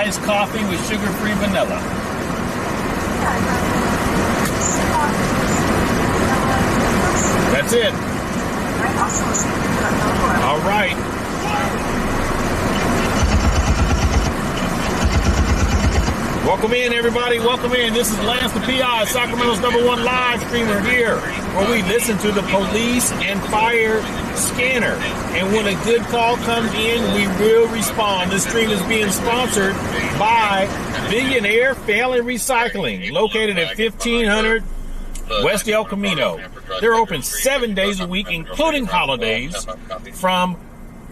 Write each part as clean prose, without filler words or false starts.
iced coffee with sugar-free vanilla. That's it. All right. Welcome in, everybody. Welcome in. This is Lance the PI, Sacramento's #1 live streamer here, where we listen to the police and fire scanner. And when a good call comes in, we will respond. This stream is being sponsored by Billionaire Family Recycling, located at 1500 West El Camino. They're open 7 days a week, including holidays, from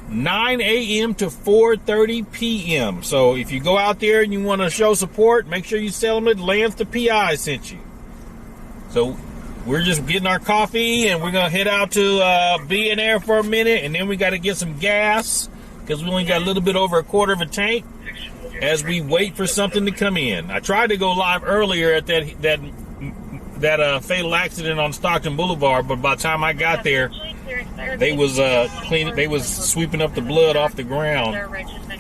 9 a.m. to 4:30 p.m. So if you go out there and you want to show support, make sure you tell them that Lance the PI sent you. So we're just getting our coffee, and we're going to head out to Billionaire for a minute, and then we got to get some gas because we only got a little bit over a quarter of a tank as we wait for something to come in. I tried to go live earlier at that fatal accident on Stockton Boulevard, but by the time I got there, they was cleaning. They was sweeping up the blood off the ground,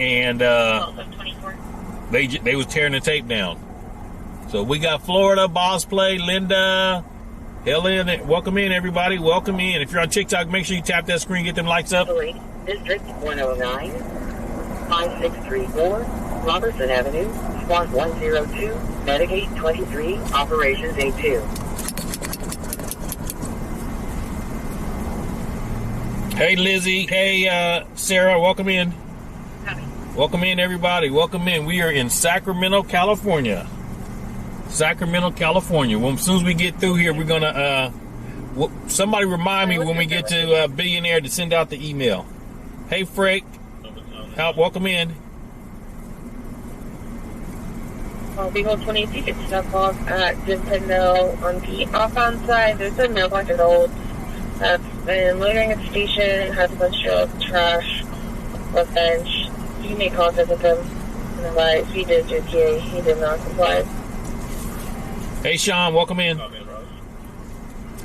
and they was tearing the tape down. So we got Florida, Boss Play, Linda, Helen. Welcome in, everybody. Welcome in. If you're on TikTok, make sure you tap that screen, get them likes up. District 109, 5634, Robertson Avenue, Squad 102, Medicaid 23, Operations A2. Hey, Lizzie. Hey, Sarah. Welcome in. Hi. Welcome in, everybody. Welcome in. We are in Sacramento, California. Sacramento, California. Well, as soon as we get through here, we're going to... somebody remind me when we get to Billionaire to send out the email. Hey, Frank. Welcome in. Beagle 22, step off at Nintendo on the offbound side. There's a mailbox at old. That's been loitering at the station, has a bunch of trash on the bench. You may contact with him. But if he did your TA, he did not comply. Hey, Sean, welcome in.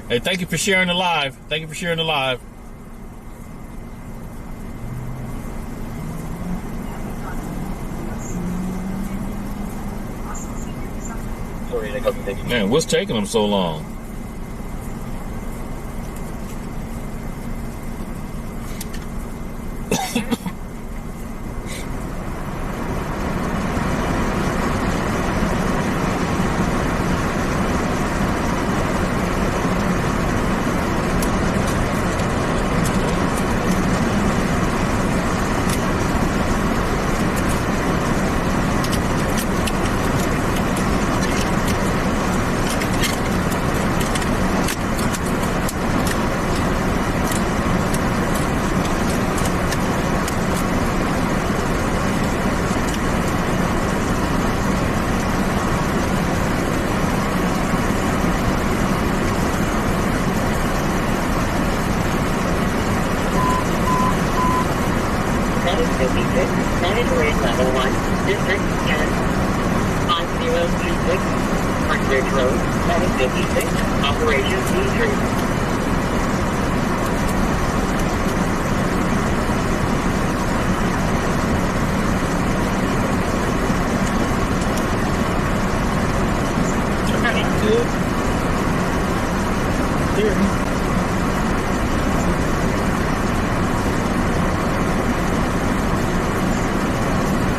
Hey, thank you for sharing the live. Thank you for sharing the live. Man, what's taking them so long?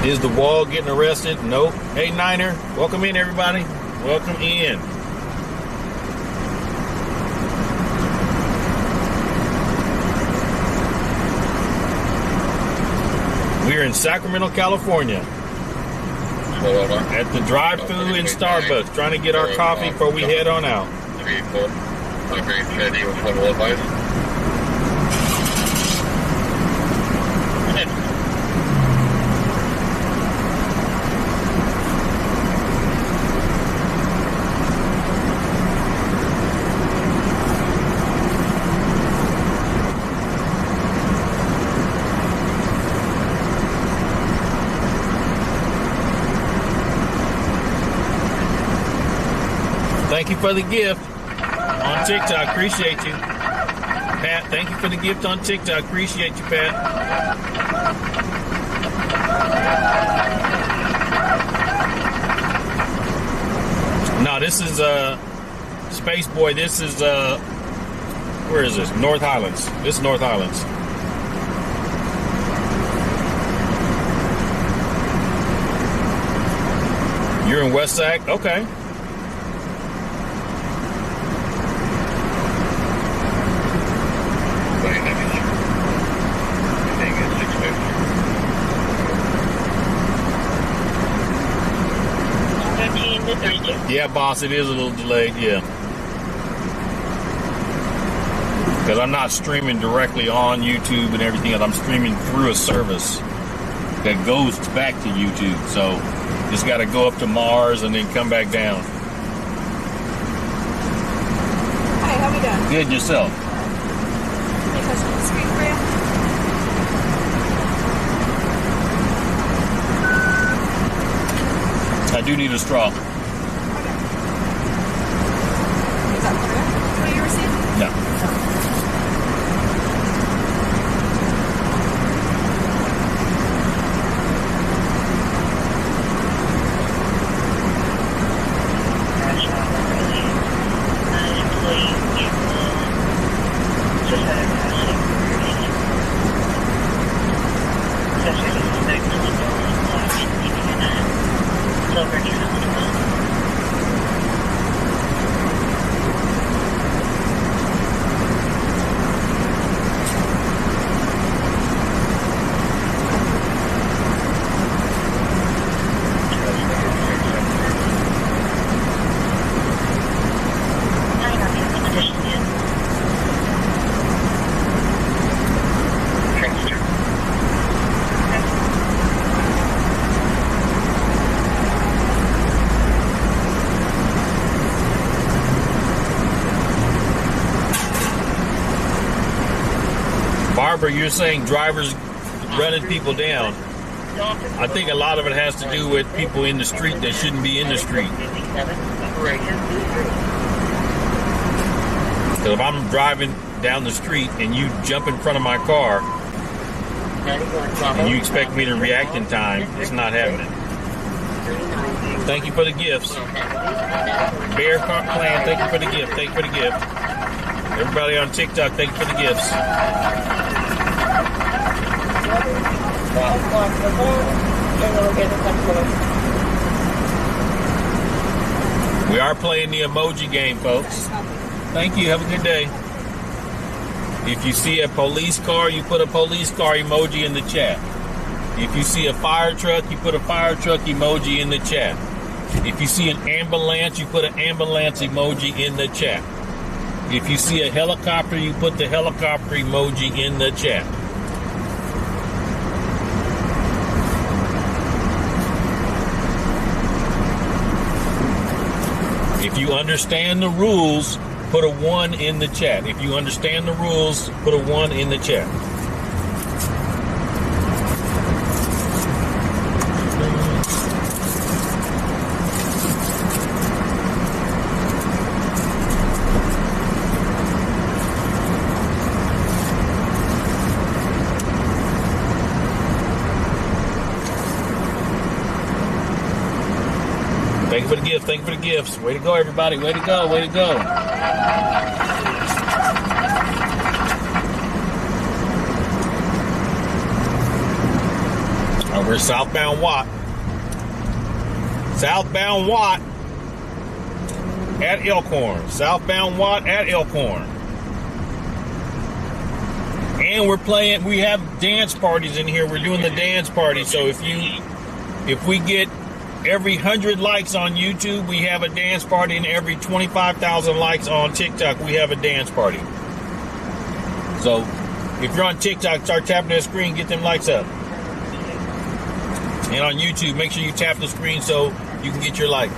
Is the wall getting arrested? Nope. Hey, Niner. Welcome in, everybody. Welcome in. We're in Sacramento, California. At the drive-thru in Starbucks, trying to get our coffee before we head on out. 384. Thank you for the gift on TikTok. Appreciate you. Pat, thank you for the gift on TikTok. Appreciate you, Pat. No, this is Space Boy. This is where is this? North Highlands. This is North Highlands. You're in West Sac? Okay. Yeah, boss, it is a little delayed, yeah. Because I'm not streaming directly on YouTube and everything else. I'm streaming through a service that goes back to YouTube. So just got to go up to Mars and then come back down. Hi, how we doing? Good, yourself? Can I touch on the screen for you? I do need a straw. Okay. Is that what you received? No. Barbara, you're saying drivers running people down. I think a lot of it has to do with people in the street that shouldn't be in the street. Because if I'm driving down the street and you jump in front of my car and you expect me to react in time, it's not happening. Thank you for the gifts. Bear Clan, thank you for the gift. Thank you for the gift. Everybody on TikTok, thank you for the gifts. We are playing the emoji game, folks. Thank you. Have a good day. If you see a police car, you put a police car emoji in the chat. If you see a fire truck, you put a fire truck emoji in the chat. If you see an ambulance, you put an ambulance emoji in the chat. If you see a helicopter, you put the helicopter emoji in the chat. If you understand the rules, put a 1 in the chat. If you understand the rules, put a 1 in the chat. Thank you for the gift. Thank you for the gifts. Way to go, everybody. Way to go. Way to go. We're southbound Watt. Southbound Watt at Elkhorn. Southbound Watt at Elkhorn. And we're playing, we have dance parties in here. We're doing the dance party. So if we get every 100 likes on YouTube, we have a dance party, and every 25,000 likes on TikTok, we have a dance party. So if you're on TikTok, start tapping that screen, get them likes up. And on YouTube, make sure you tap the screen so you can get your like.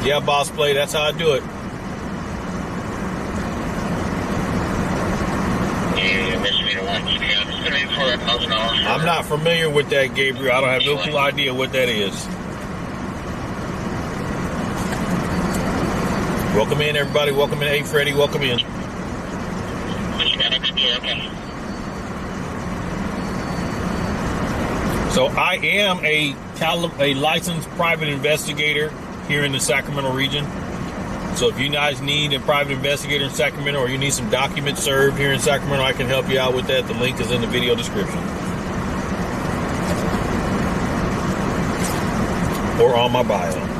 Yeah, Boss Play, that's how I do it. I'm not familiar with that, Gabriel. I don't have no clue idea what that is. Welcome in, everybody. Welcome in. Hey, Freddie, welcome in. So I am a licensed private investigator here in the Sacramento region. So if you guys need a private investigator in Sacramento, or you need some documents served here in Sacramento, I can help you out with that. The link is in the video description. Or on my bio.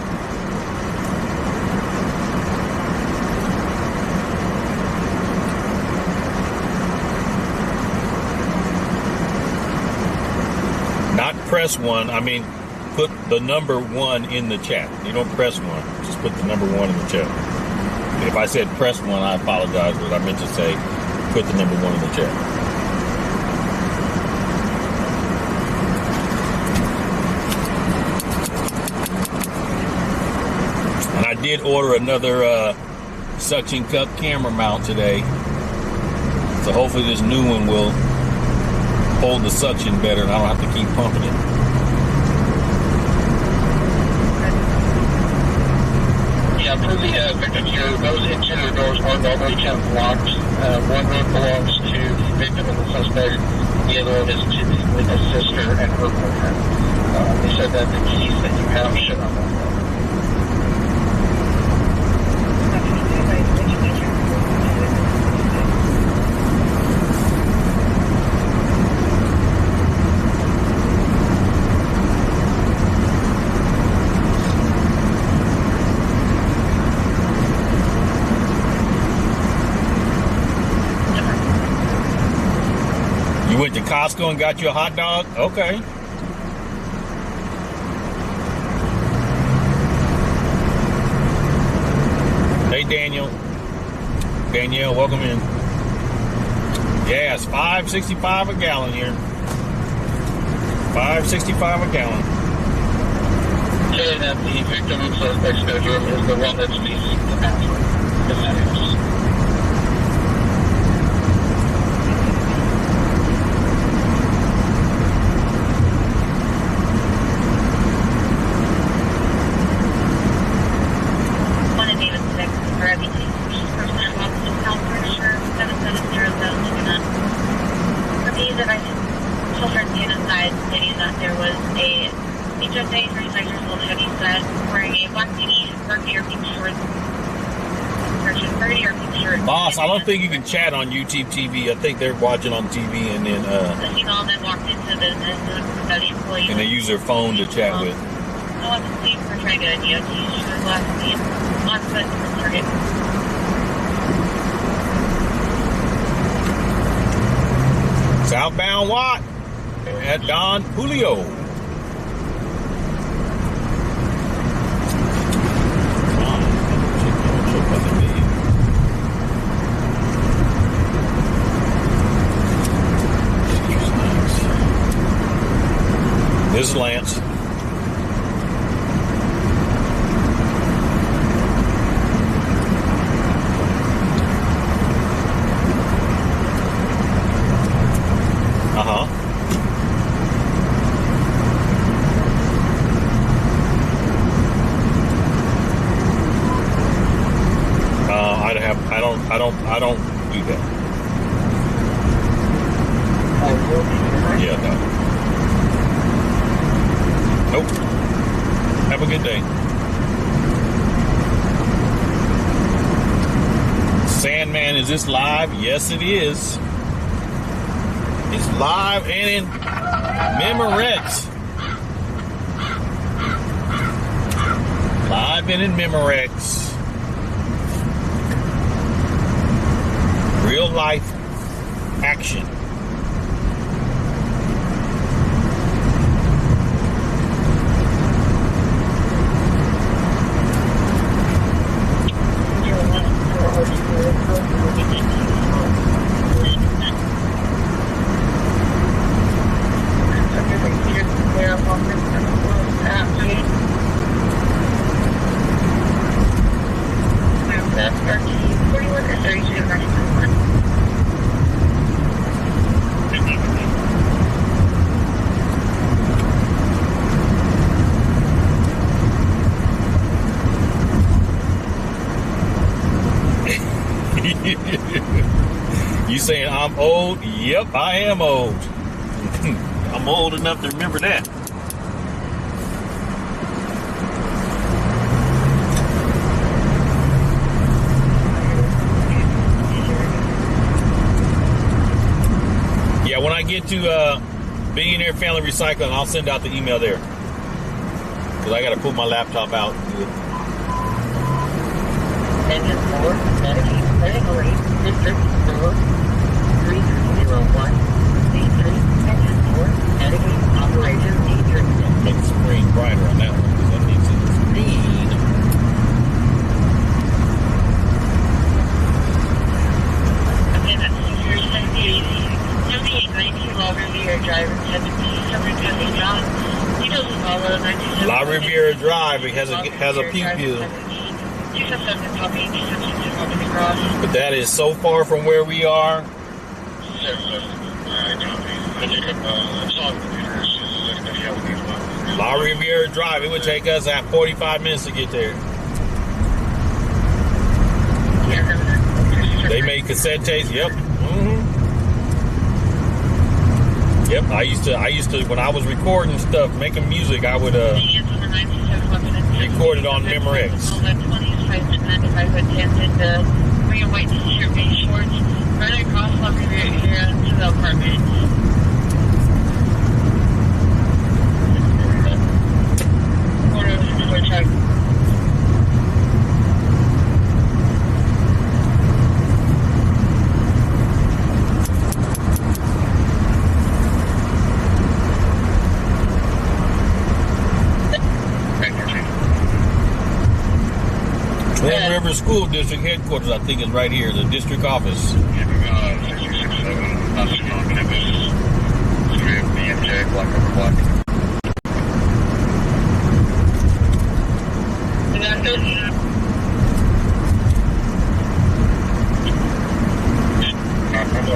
Not press 1, I mean put the number 1 in the chat. You don't press 1, just put the number 1 in the chat. If I said press 1, I apologize, but I meant to say put the number 1 in the chat. And I did order another suction cup camera mount today. So hopefully this new one will hold the suction better and I don't have to keep pumping it. Yeah, for the victim here, those interior doors are normally kept locked. One room belongs to the victim and the suspect. The other one is to the sister and her boyfriend. They said that the keys that you have should on that. You went to Costco and got you a hot dog? Okay. Hey, Daniel. Danielle, welcome in. Yeah, it's $5.65 a gallon here. $5.65 a gallon. Saying that the victim and suspect's bedroom is the one that's facing the bathroom in that house. Boss, I don't think you can chat on YouTube TV. I think they're watching on TV and then walked into the business and they use their phone to chat with. We're trying to get a DOT. She was last foot to target. Southbound Watt at Don Julio. This is Lance. I don't do that. Yeah, no. Nope. Have a good day. Sandman, is this live? Yes, it is. It's live and in Memorex. Live and in Memorex. Real life action. You saying I'm old? Yep, I am old. I'm I'm old enough to remember that. Yeah, when I get to Billionaire Family Recycling, I'll send out the email there. Because I got to pull my laptop out. Engine 4, Medicaid, Medicaid, District 4, 301, D3, Engine 4, Medicaid, Operation D3. Make the screen brighter on that one, because that needs to screen. Okay, that's 7819 La Riviera Drive, 7720 John. Details of all of 97. La Riviera Drive, it has a pew pew. But that is so far from where we are. La Riviera Drive, it would take us at 45 minutes to get there. They made cassette tapes, yep. Yep, I used to when I was recording stuff, making music, I would record it on Memorex. Wearing white t-shirt, beige shorts, running across La Riviera to the apartment. Corner of the truck. Twin River School District headquarters, I think, is right here, the district office. 667, not sitting on campus. So we have BMJ, block over block. We're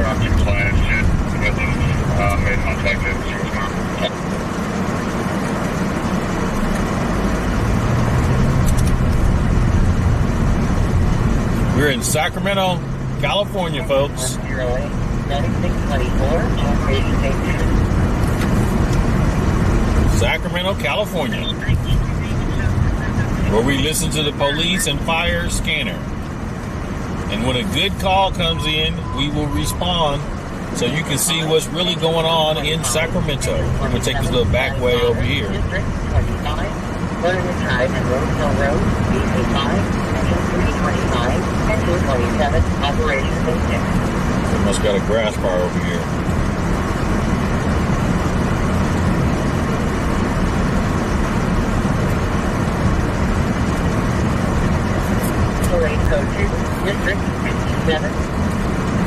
not too clients yet. We made contact and see what's going on. We're in Sacramento, California, folks. Sacramento, California, where we listen to the police and fire scanner. And when a good call comes in, we will respond so you can see what's really going on in Sacramento. I'm going to take this little back way over here. Learning Drive and Roseville Road, B35, Engine 329, and 227, Operation Basic. We must got a grass fire over here. Parade Code 2, District 57,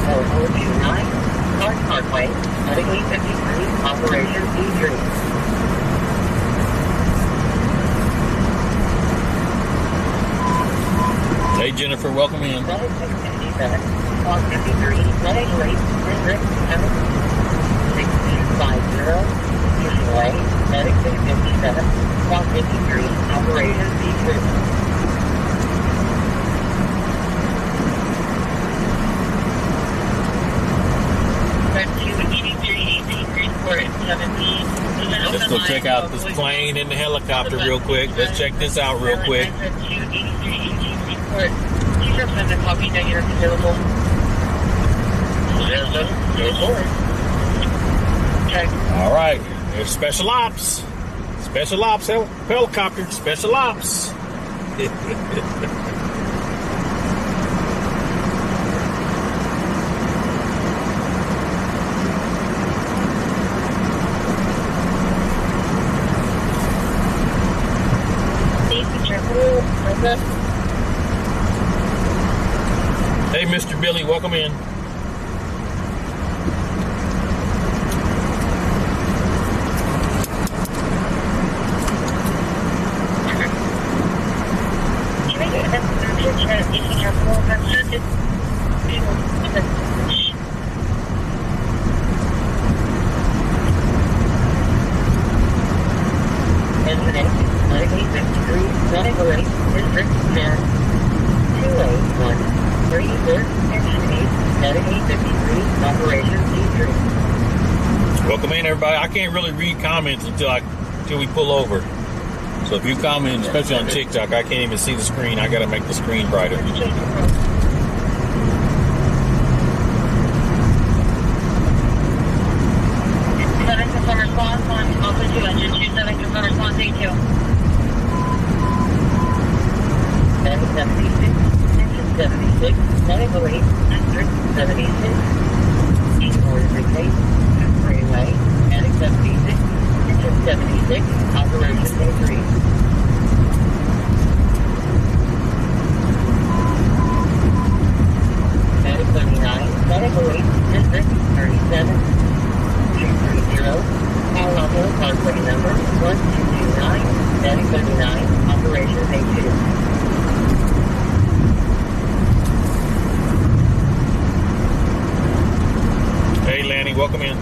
4429, North Parkway, Medicaid 53, Operation D3. Hey, Jennifer, welcome in. 657, Block 53, Medicaid, District 7, 6250, Usually, Medicaid 57, Block 53, Operation D3. Let's go check out this plane and the helicopter real quick. Let's check this out real quick. All right, there's Special Ops. Special Ops helicopter. Special Ops. Hey, Mr. Billy, welcome in. Welcome in, everybody. I can't really read comments until we pull over. So if you comment, especially on TikTok, I can't even see the screen. I got to make the screen brighter. Response on Alpha 2 engine 27 confirm response 82. 76, engine 76, 908, 76, 8438, freeway, Attic 76, engine 76, operation A3. Attic 79, 908, district 37, 230. All level parkway number 1229, Attic 39, operation A2. Hey, Lanny, welcome in.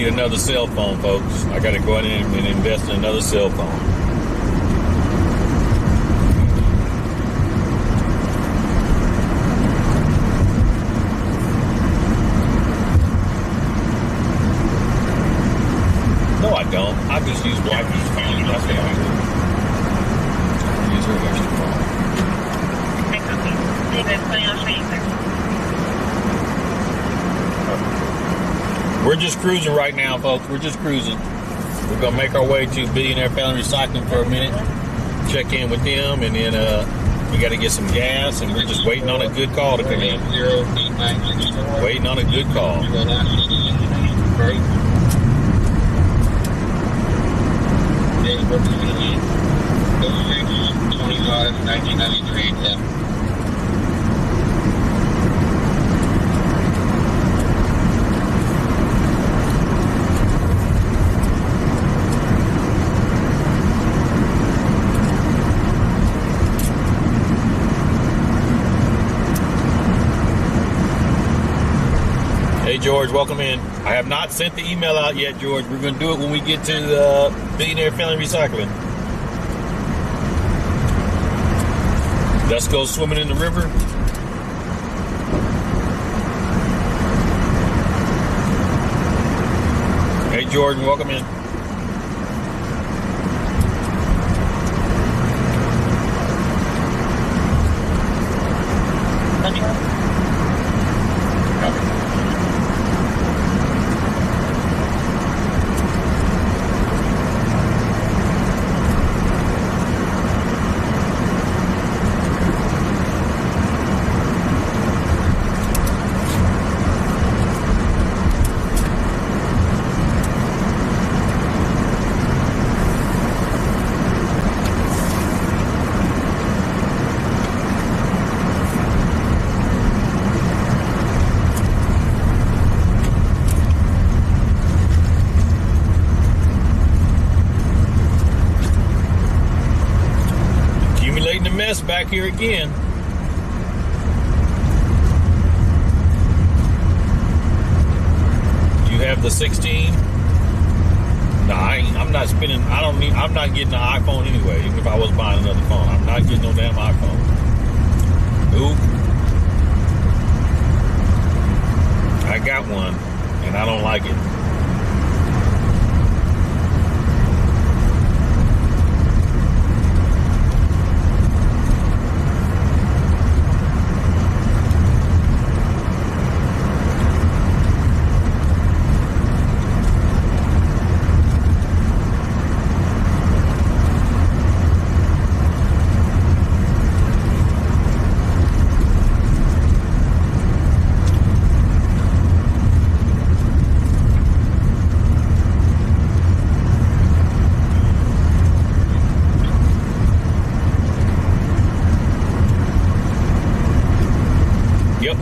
Another cell phone, folks. I got to go in and invest in another cell phone. No, I don't. I just use wifey's phone. That's what I do. I use her extra phone. We're just cruising right now, folks. We're just cruising. We're going to make our way to Billionaire Family Recycling for a minute, check in with them, and then we got to get some gas, and we're just waiting on a good call to come in. Waiting on a good call. Date 25/1993. Hey, George, welcome in. I have not sent the email out yet, George. We're going to do it when we get to Billionaire Family Recycling. Let's go swimming in the river. Hey, Jordan, welcome in. Back here again. You have the 16. No, I'm not spending. I'm not getting an iPhone anyway. Even if I was buying another phone, I'm not getting no damn iPhone. Oop. I got one, and I don't like it.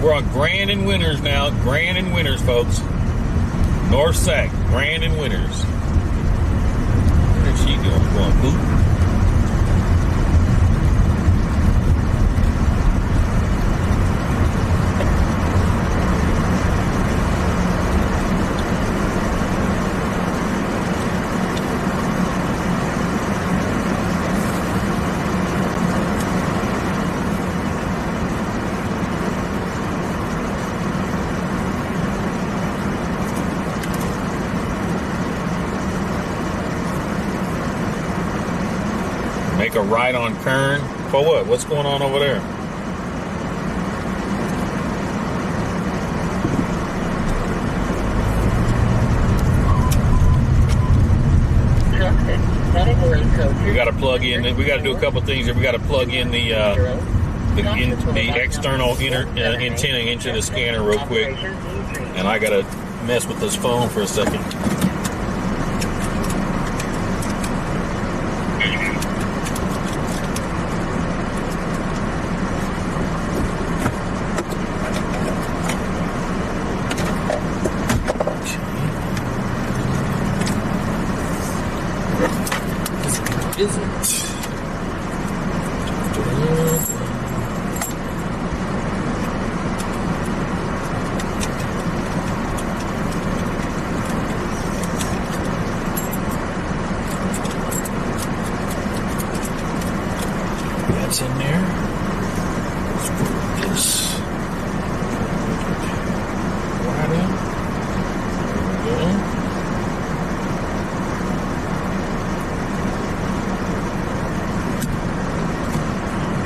We're on Grand and Winters now. Grand and Winters, folks. North Sac, Grand and Winters. Where's she going? Going poop? make a right on Kern. For what? What's going on over there? We got to plug in. We got to do a couple things here. We got to plug in the external antenna into the scanner real quick. And I got to mess with this phone for a second. That's in there. Let's put this right in. There we go.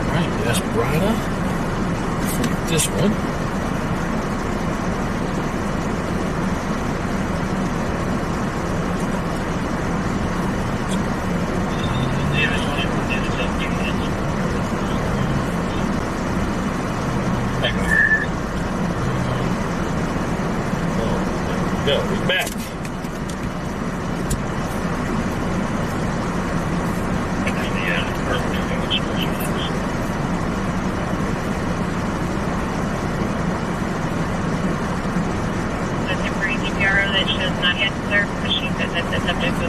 Alright, that's brighter. Flip this one. Go, we're back.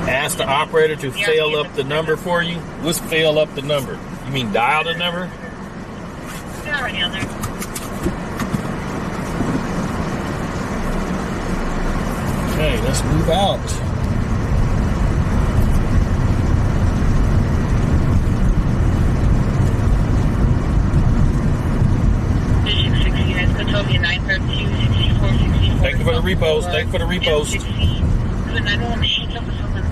Ask the operator to fail up the number for you. What's fail up the number? You mean dial the number? It's already on there. Okay, let's move out. Thank you for the repost. Thank you for the repost. The 911 hangs up with someone.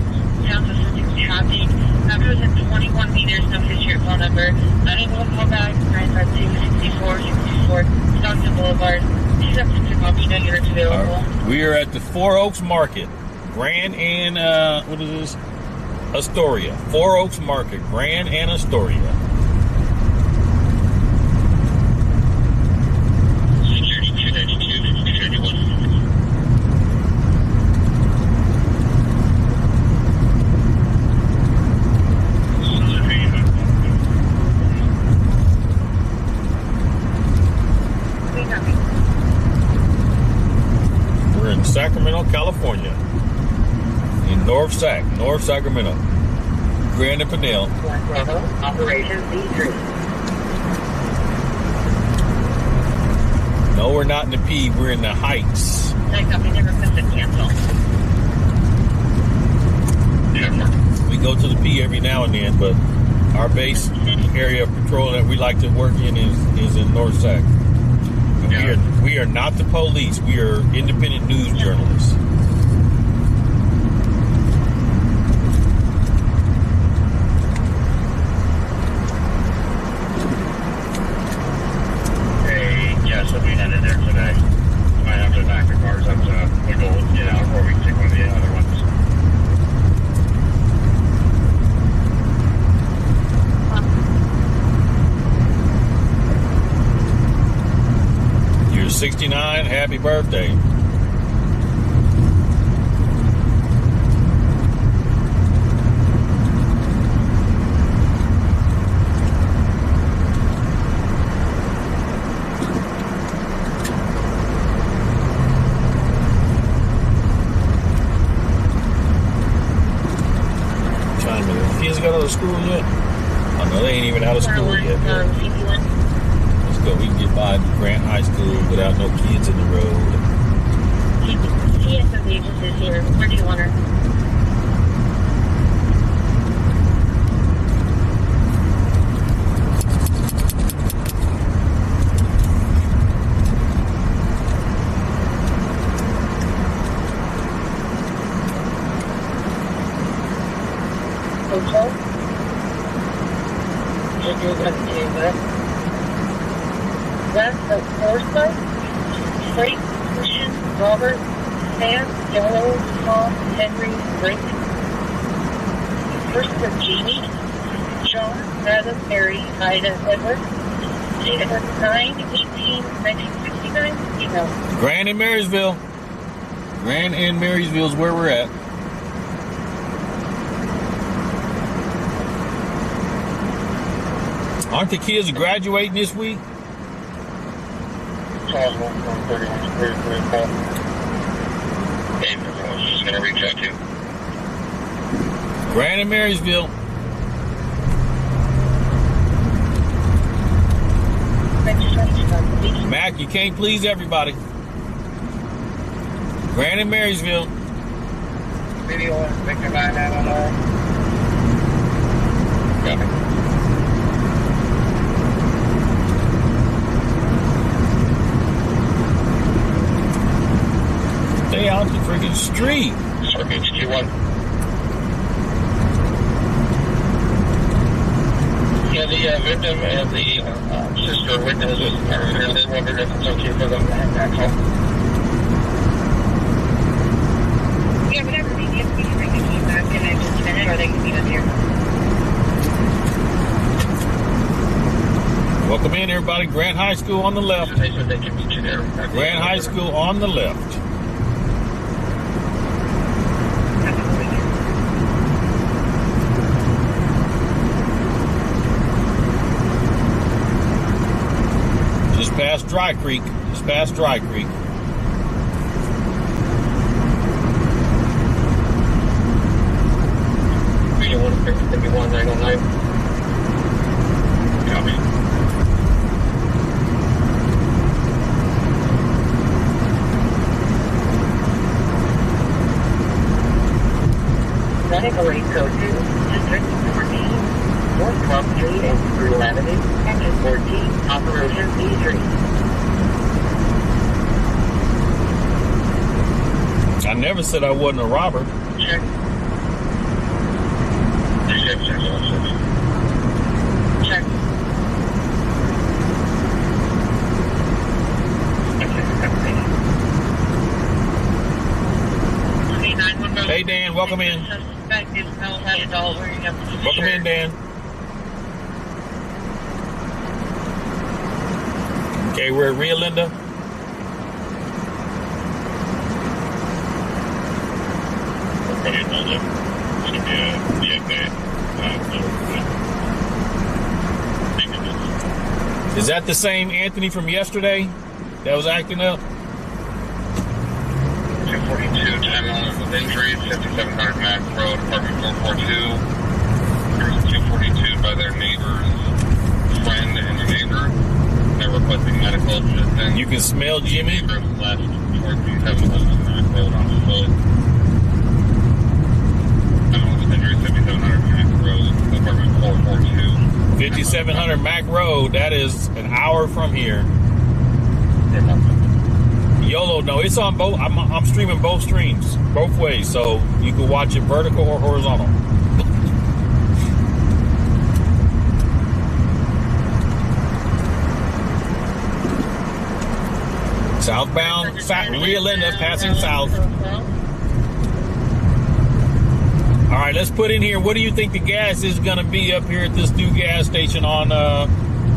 Sounds like something's happening. After within 21 meters, no history or phone number. Unable to call back. 952-6464. Stockton Boulevard. Please have to option units available. Right. We are at the Four Oaks Market. Grand and, what is this? Astoria. Four Oaks Market. Grand and Astoria. Security 292, 291. We're in Sacramento, California. In North Sacramento. Grand and Pinell. Operation C3. No, we're not in the P. We're in the Heights. That company never missed a cancel. We go to the P every now and then, but our base area of patrol that we like to work in is in North Sac. We are not the police. We are independent news journalists. Hey, yeah, so we headed there today. Might have to back the cars up to wiggle, or we can take one of the other ones. You're 69. Happy birthday. Kids got out of school yet? Oh no, they ain't even out of school yet. Let's go. We can get by Grant High School without no kids in the road. TSS agent is here. Where do you want her? Hotel? West of Forsyth, Freight Station, Robert, Sam, Yellow, Tom, Henry, Rick. First for Jamie, John, Adam, Mary, Ida, Edward. Date of birth 9/18/1969. Email. Grand in Marysville. Grand in Marysville is where we're at. Aren't the kids graduating this week? Possible. 131 call. Hey, everyone's just going to reach out to you. Grand in Marysville. Mac, you can't please everybody. Grand in Marysville. Video Victor 999. Copy. Stay out the freaking street. Circuit Q1. Yeah, the victim and the sister witnesses are here. They wondered if it's okay for them to have that call. Yeah, whatever. They can bring the key back in just a minute, or they can leave it here. Welcome in, everybody. Grant High School on the left. They said they can meet you there. Grant High School on the left. Just past Dry Creek. Just past Dry Creek. Video 151-909. Copy. Running away code 2, District 14, North 12th Street and Spruce Avenue, Engine 14, Operation E3. I never said I wasn't a robber. Check. 37606. Check. Hey, Dan, welcome in. Welcome in, Dan. Okay, we're at Rio Linda. Is that the same Anthony from yesterday that was acting up? 242, 10 elements with injuries, 5700 Mac Road, apartment 442. There's a 242 by their neighbor's friend and a neighbor. They're requesting medical assistance. You can smell Jimmy. Neighbor left towards the 711 Mac Road on foot. 10 elements with injuries, 5700 Mac Road, apartment 442. 5700 Mac Road, that is an hour from here. YOLO, no, it's on both. I'm streaming both streams, both ways, so you can watch it vertical or horizontal. Southbound, Rio Linda, passing south. All right, let's put in here. What do you think the gas is going to be up here at this new gas station on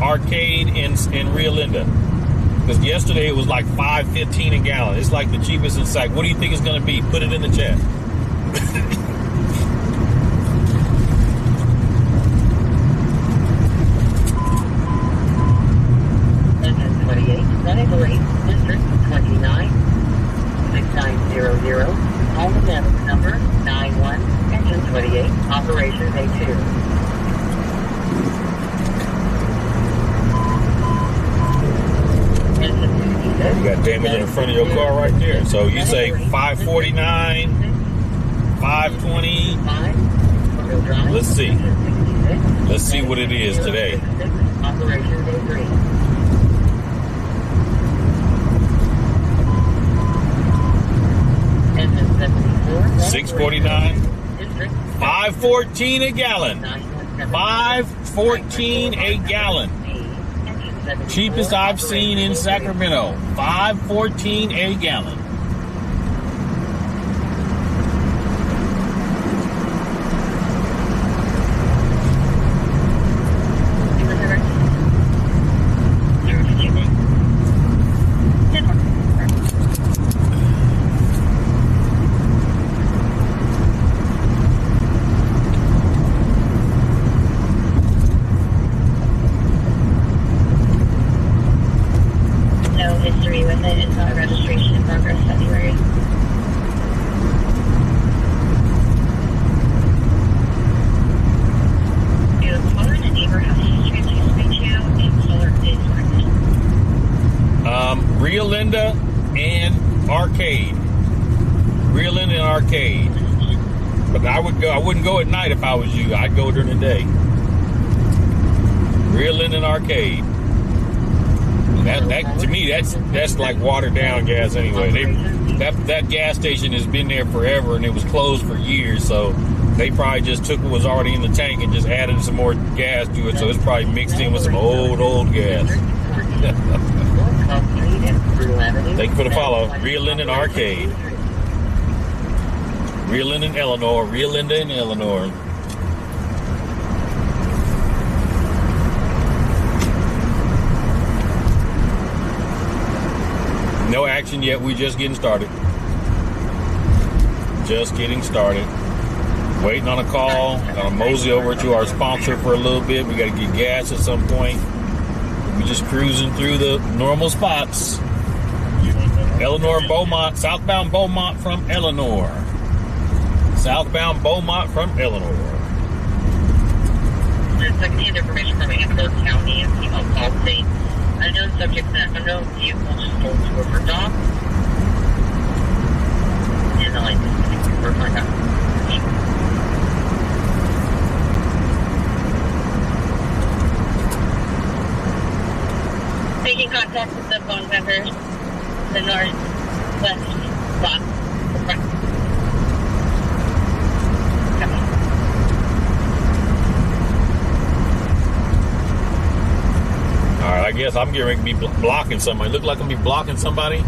Arcade in Rio Linda? Because yesterday it was like $5.15 a gallon. It's like the cheapest in sight. What do you think it's going to be? Put it in the chat. Engine 28, running late, District 29, 6900, home dynamics number 91, Engine 28, Operation A2. You got damage in the front of your car right there. So you say 549, 520. Let's see. Let's see what it is today. Operation A3. 649, 514 a gallon. $5.14 a gallon. Cheapest I've seen in Sacramento. $5.14 a gallon. I wouldn't go at night if I was you. I'd go during the day. Real Linden Arcade. That to me, that's like watered down gas anyway. That gas station has been there forever and it was closed for years, so they probably just took what was already in the tank and just added some more gas to it. So it's probably mixed in with some old gas. Thank you for the follow. Real Linden Arcade. Real Linden, Illinois. Real Linden, Illinois. No action yet. We just getting started. Just getting started. Waiting on a call. Gonna mosey over to our sponsor for a little bit. We gotta get gas at some point. We just cruising through the normal spots. Eleanor, Beaumont, southbound Beaumont from Eleanor. Southbound Beaumont from Eleanor. There's secondhand information from Amber County and female call saying unknown subject that unknown vehicle stole to a for dog. And the license is for find out. Making contact with the phone vendor, the northwest block, the front. Alright, I guess I'm getting ready to be blocking somebody. Look like I'm going to be blocking somebody.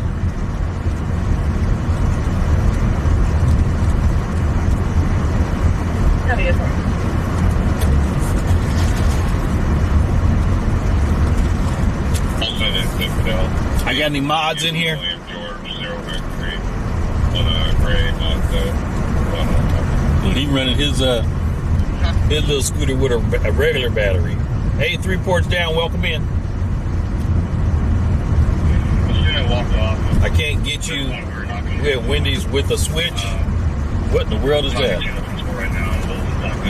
I got any mods in here? He running his little scooter with a regular battery. Hey, 3 ports down, welcome in. I can't get you. We have Wendy's with a switch. What in the world is that?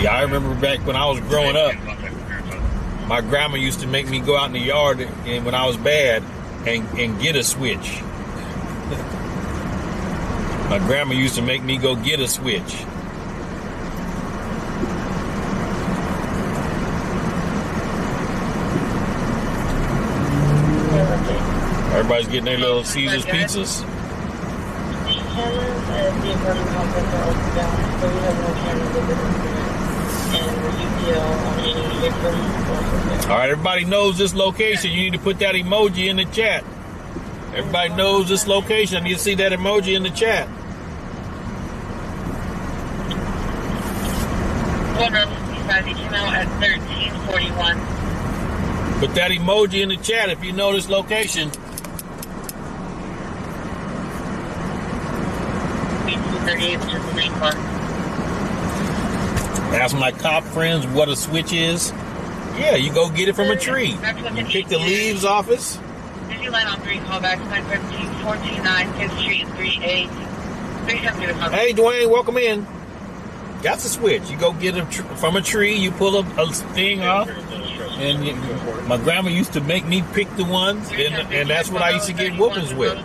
Yeah, I remember back when I was growing up, my grandma used to make me go out in the yard and when I was bad and get a switch. My grandma used to make me go get a switch. Everybody's getting their little Caesar's pizzas. All right, everybody knows this location. You need to put that emoji in the chat. Everybody knows this location. I need to see that emoji in the chat. At 1341. Put that emoji in the chat if you know this location. Ask my cop friends what a switch is. Yeah, you go get it from a tree. You pick the leaves off it. Did you land on 3 callbacks, 913-429 5th Street, 373. Hey, Dwayne, welcome in. Got the switch. You go get it from a tree. You pull a thing off. And my grandma used to make me pick the ones, and that's what I used to get whoopings with.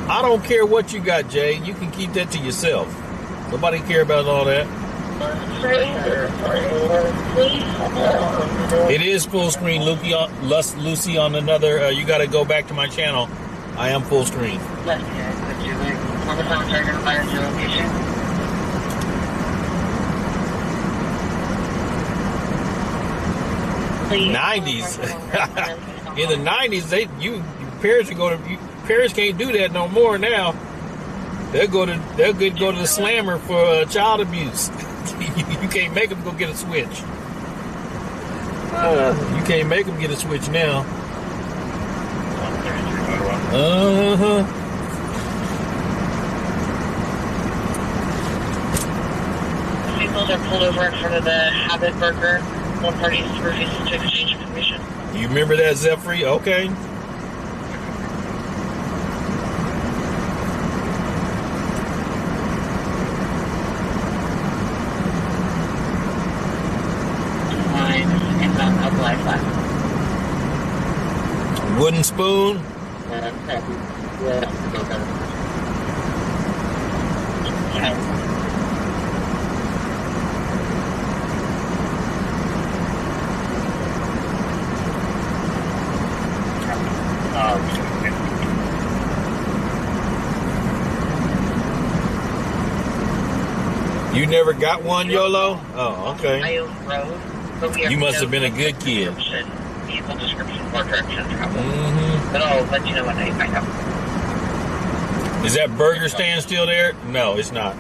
I don't care what you got, Jay. You can keep that to yourself. Nobody care about all that. It is full screen, Lucy. On another, you got to go back to my channel. I am full screen. 90s. In the 90s, parents can't do that no more now. They'll go to the slammer for child abuse. You can't make them go get a switch. You can't make them get a switch now. Vehicles are pulled over in front of the Habit Burger. One party refuses to exchange information. You remember that, Zephyr? Okay. Wooden spoon. You never got one, YOLO? Oh, okay. You must have been a good kid. Vehicle description for direction travel. But I'll let you know when I find out. Is that burger stand still there? No, it's not.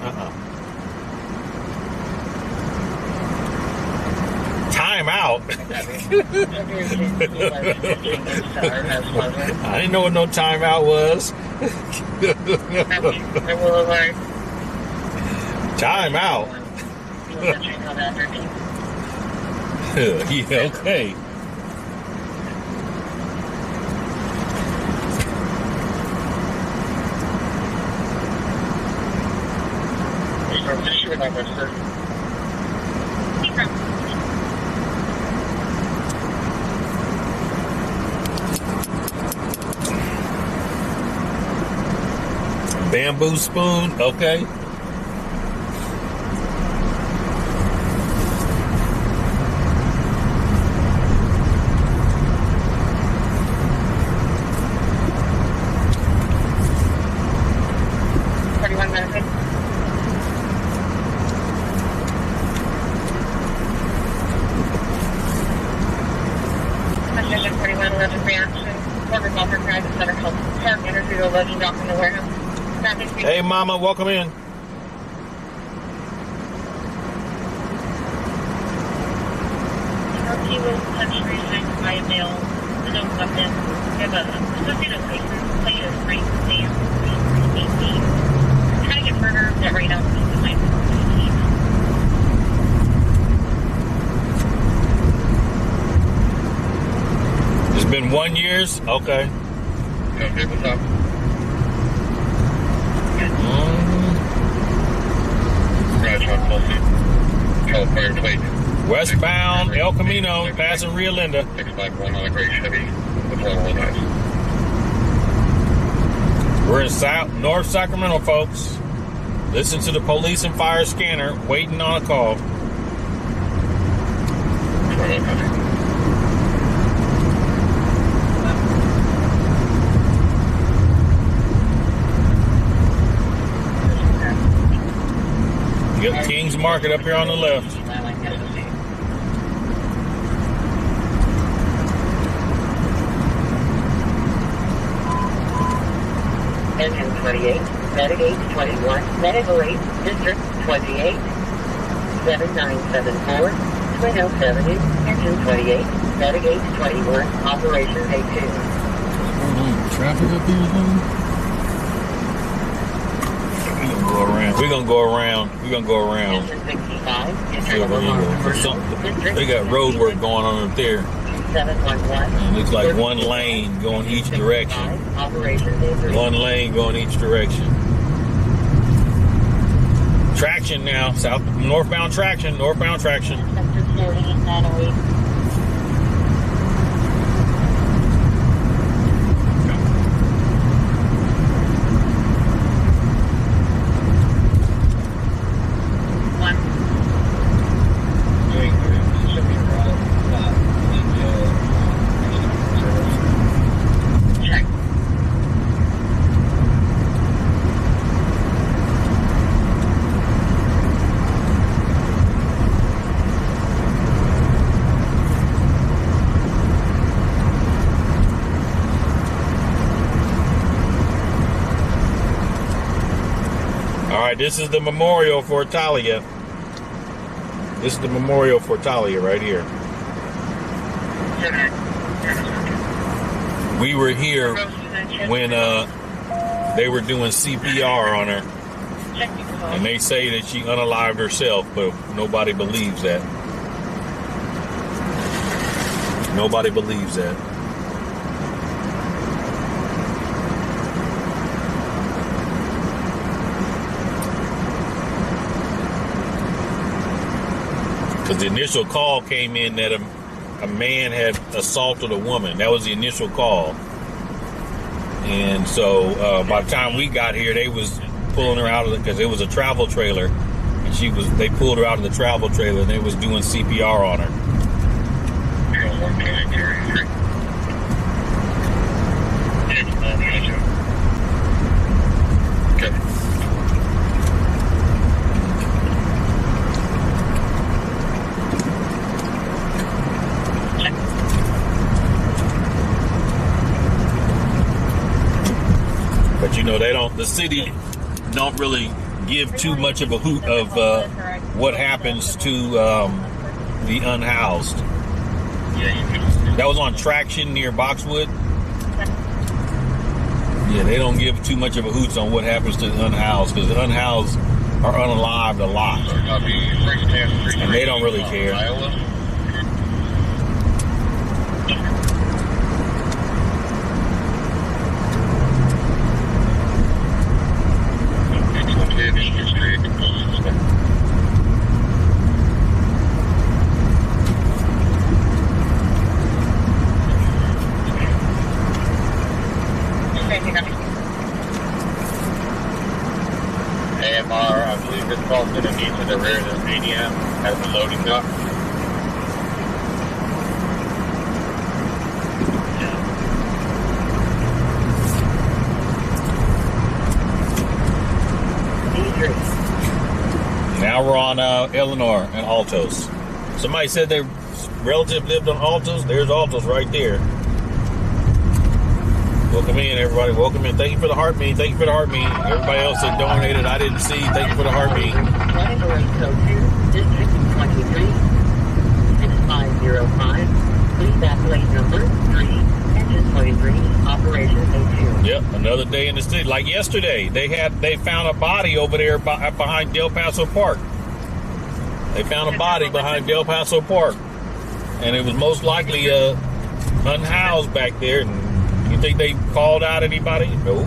Time out. I didn't know what no time out was. I will alert. Time out. Yeah, okay. Bamboo spoon, okay. Hey, Mama, welcome in. He will potentially signed by a mail. The note left in. We have a associated license plate of 318. Trying to get further that right now is the license 18. It's been 1 year? Okay. Okay, what's up? California plate. Westbound El Camino, passing Rio Linda. 651 on a gray Chevy with one wheel nice. We're in North Sacramento, folks. Listen to the police and fire scanner, waiting on a call. You got King's Market up here on the left. 28, Medicaid 21, Medical 8, District 28, 7974, Twin Oaks Avenue, Engine 28, Medicaid 21, Operation A2. Traffic up here or something? We're gonna go around. Engine 65, They got road work going on up there. 711. It looks like one lane going each direction. One lane going each direction. Traction now. Northbound traction. All right, this is the memorial for Talia. This is the memorial for Talia right here. We were here when they were doing CPR on her. And they say that she unalived herself, but nobody believes that. Nobody believes that. Because the initial call came in that a man had assaulted a woman. That was the initial call. And so by the time we got here, they was pulling her out of because it was a travel trailer, and they pulled her out of the travel trailer and they was doing CPR on her. But you know, the city don't really give too much of a hoot of what happens to the unhoused. That was on Traction near Boxwood. Yeah, they don't give too much of a hoot on what happens to the unhoused, because the unhoused are unalived a lot. And they don't really care. AMR, I believe this call's going to be to the rear of the stadium as the loading dock. Now we're on Eleanor and Altos. Somebody said their relative lived on Altos. There's Altos right there. Welcome in, everybody. Welcome in. Thank you for the heartbeat. Thank you for the heartbeat. Everybody else that donated, I didn't see. Thank you for the heartbeat. District 23, 6505. Please activate number 3, engine 23, operation A2. Yep, another day in the city. Like yesterday, they found a body over there behind Del Paso Park. They found a body behind Del Paso Park, and it was most likely unhoused back there. And you think they called out anybody? No.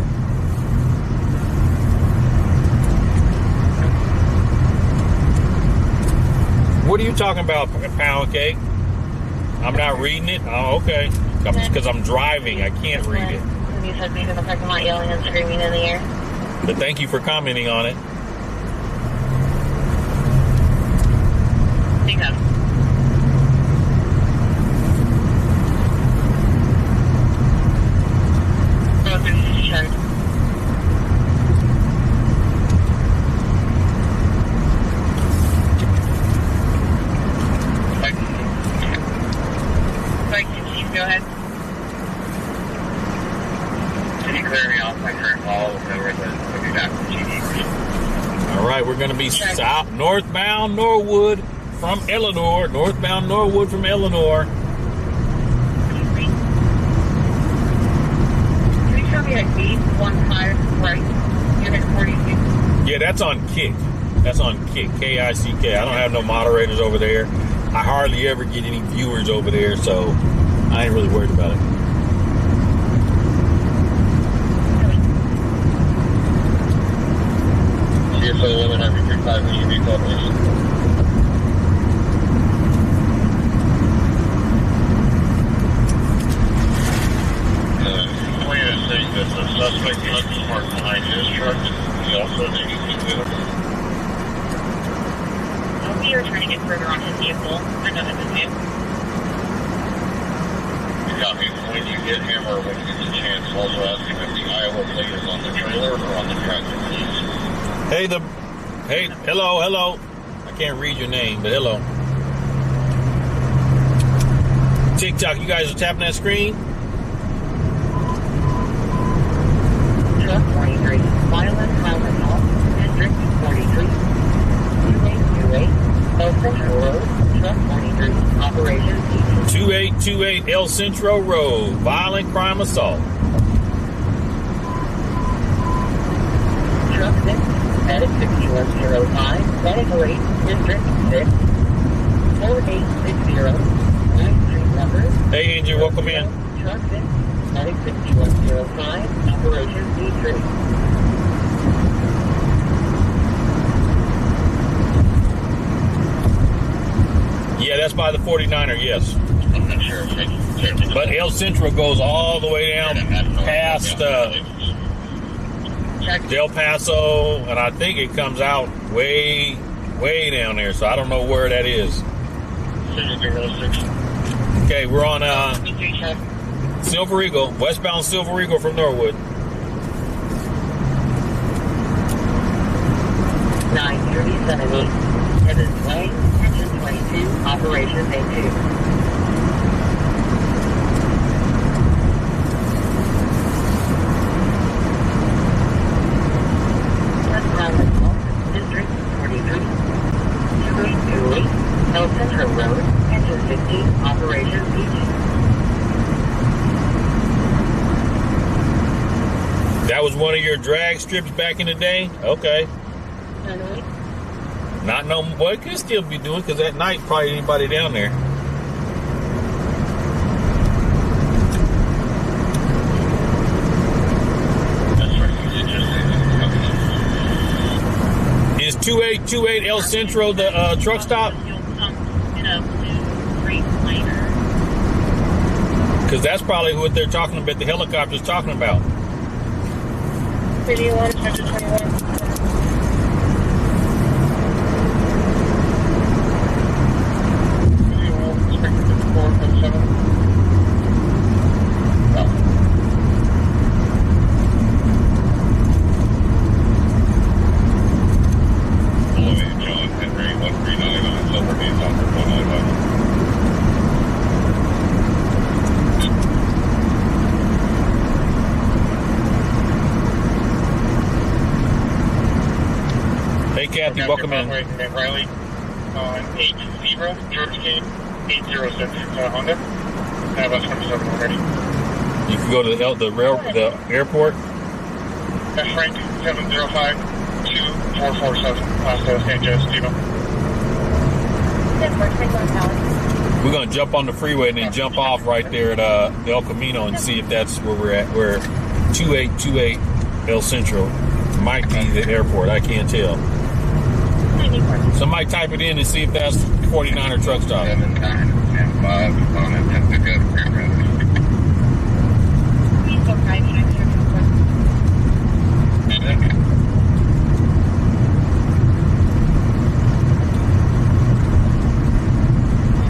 What are you talking about, Pound Cake? I'm not reading it? Oh, okay. Because I'm driving. I can't read it. You said being in the parking lot yelling and screaming in the air. But thank you for commenting on it. Pick up. Go ahead. Can you clear me off my current call over the back to GD? All right, we're going to be northbound Norwood from Eleanor. Northbound Norwood from Eleanor. Can you show me a 815 right? Unit 42. Yeah, that's on Kick. That's on Kick. K-I-C-K. I don't have no moderators over there. I hardly ever get any viewers over there, so I ain't really worried about it. CSO 11 every 35 when you recall, please. Point is saying that the suspect was parked behind his truck. He also needs to do it. We are trying to get further on his vehicle. I know that is him. Copy. When you get him or when you get the chance, also ask him if the Iowa plate is on the trailer or on the tractor, please. Hello. I can't read your name, but hello. TikTok, you guys are tapping that screen? Truck 23, violent housing off, District 2828 El Centro Road, violent crime assault. Truck 6, medic 6105, medical 8, district 6, 4860, line street number. Hey, Andrew, welcome in. Truck 6, medic 6105, operation D3. Yeah, that's by the 49er, yes. I'm not sure. But El Centro goes all the way down past Del Paso, and I think it comes out way down there, so I don't know where that is. Okay, we're on Silver Eagle, westbound Silver Eagle from Norwood. 93070, Evans Lane, engine 22, operation A2. District 43, 2828, El Centro Road, engine 15, operation PG. That was one of your drag strips back in the day? Okay. Not no, well, it could still be doing, because at night probably anybody down there. Is 2828 El Centro the truck stop? Because that's probably what they're talking about, the helicopter's talking about. 31, chapter 21. Kathy, welcome in. Riley on 80 George King 806 Honda. I have us 27 already. You can go to the airport. That's Frank 705 2447 Los St. Joe, Steve. We're gonna jump on the freeway and then jump off right there at El Camino and see if that's where we're at. We're 2828 El Centro. Might be the airport. I can't tell. Somebody type it in and see if that's 49er truck stop. 7, 9, and 5 on it. That's a good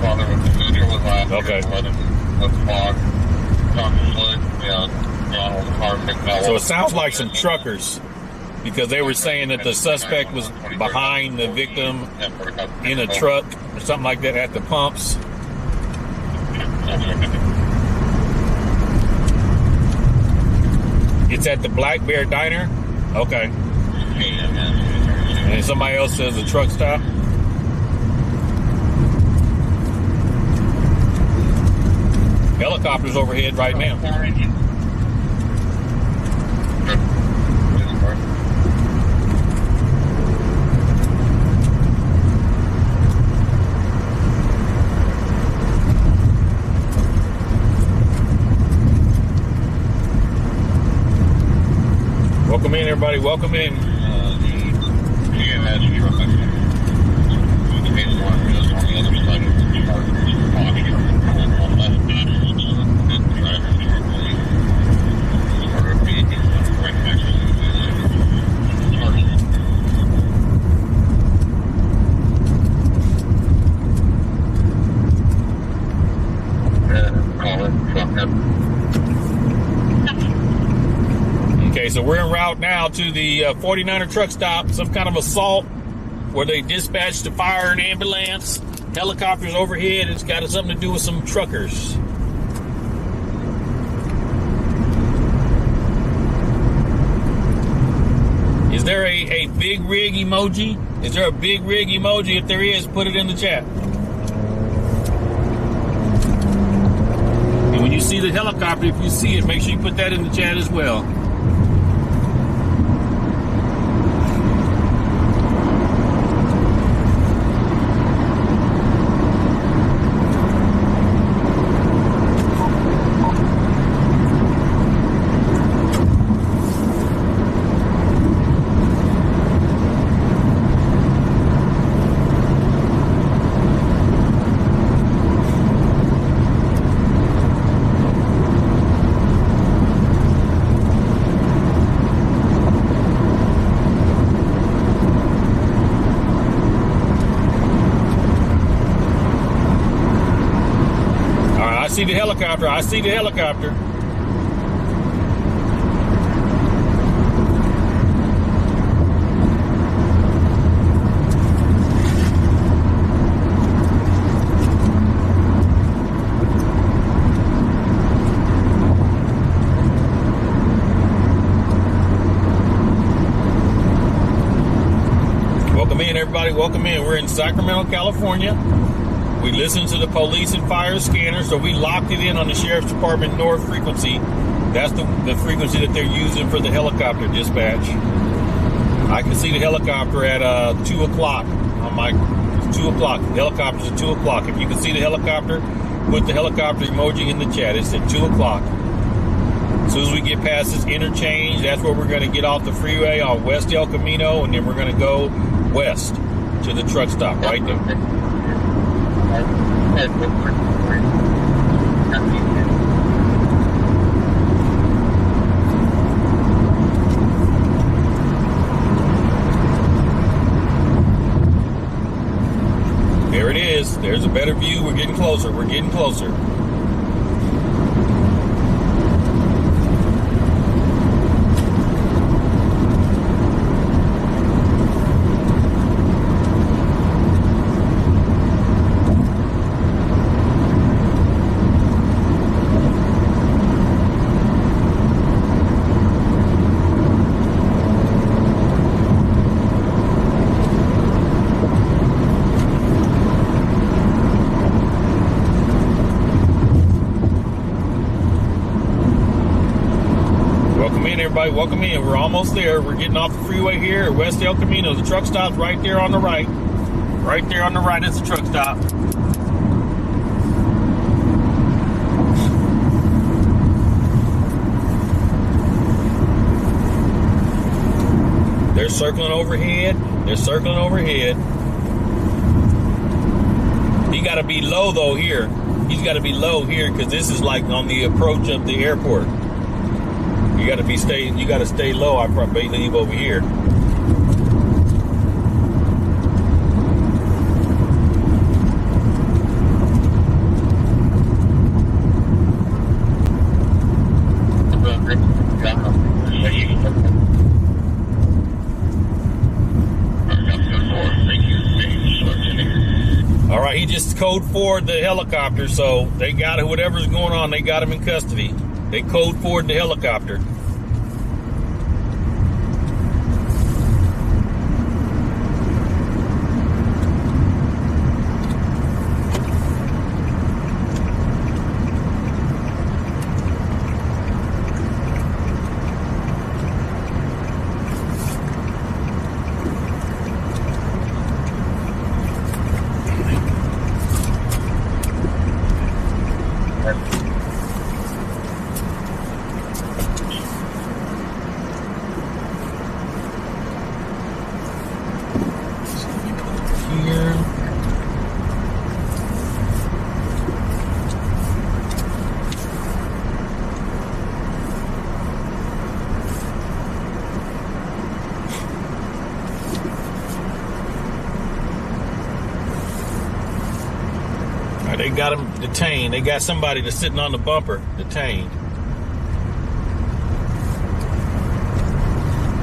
Father with the future was last. Okay. With fog. So it sounds like some truckers, because they were saying that the suspect was behind the victim in a truck or something like that at the pumps. It's at the Black Bear Diner? Okay. And somebody else says a truck stop? Helicopters overhead right now. Welcome in, everybody. Welcome in. Okay, so we're en route now to the 49er truck stop, some kind of assault where they dispatched a fire and ambulance, helicopters overhead. It's got something to do with some truckers. Is there a big rig emoji? Is there a big rig emoji? If there is, put it in the chat. When you see the helicopter, if you see it, make sure you put that in the chat as well. I see the helicopter. I see the helicopter. Welcome in, everybody. Welcome in. We're in Sacramento, California. We listened to the police and fire scanner, so we locked it in on the Sheriff's Department North frequency. That's the frequency that they're using for the helicopter dispatch. I can see the helicopter at 2 o'clock on my 2 o'clock. The helicopter's at 2 o'clock. If you can see the helicopter, put the helicopter emoji in the chat. It's at 2 o'clock. As soon as we get past this interchange, that's where we're going to get off the freeway on West El Camino, and then we're going to go west to the truck stop right there. There it is. There's a better view. We're getting closer. We're getting closer. Everybody, welcome in. We're almost there. We're getting off the freeway here at West El Camino. The truck stop's right there on the right. Right there on the right is the truck stop. They're circling overhead. They're circling overhead. He got to be low though here. He's got to be low here because this is like on the approach of the airport. You got to stay low. I probably leave over here. All right, he just code 4'd the helicopter, so they got it. Whatever's going on, they got him in custody. They code 4'd the helicopter. They got him detained. They got somebody that's sitting on the bumper detained.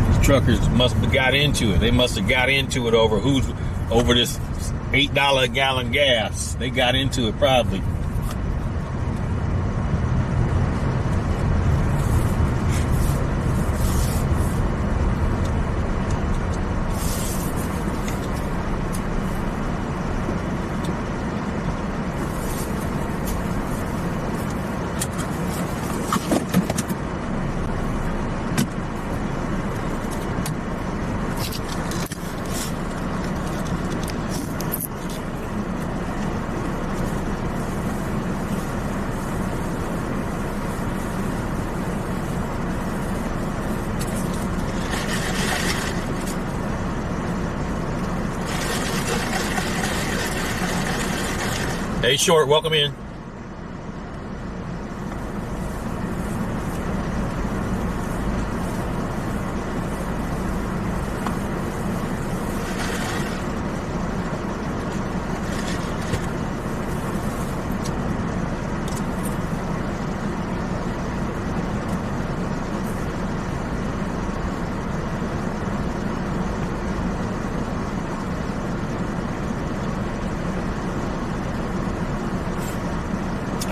These truckers must have got into it. They must have got into it over this $8 a gallon gas. They got into it probably. Hey, Short, welcome in.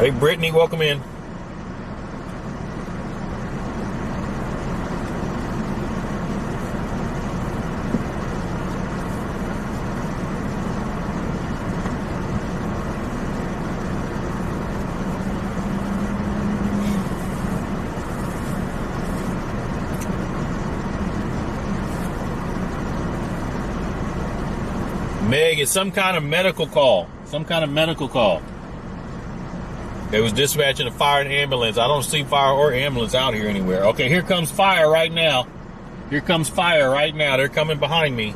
Hey, Brittany, welcome in. Meg, it's some kind of medical call. Some kind of medical call. They was dispatching a fire and ambulance. I don't see fire or ambulance out here anywhere. Okay, here comes fire right now. Here comes fire right now. They're coming behind me.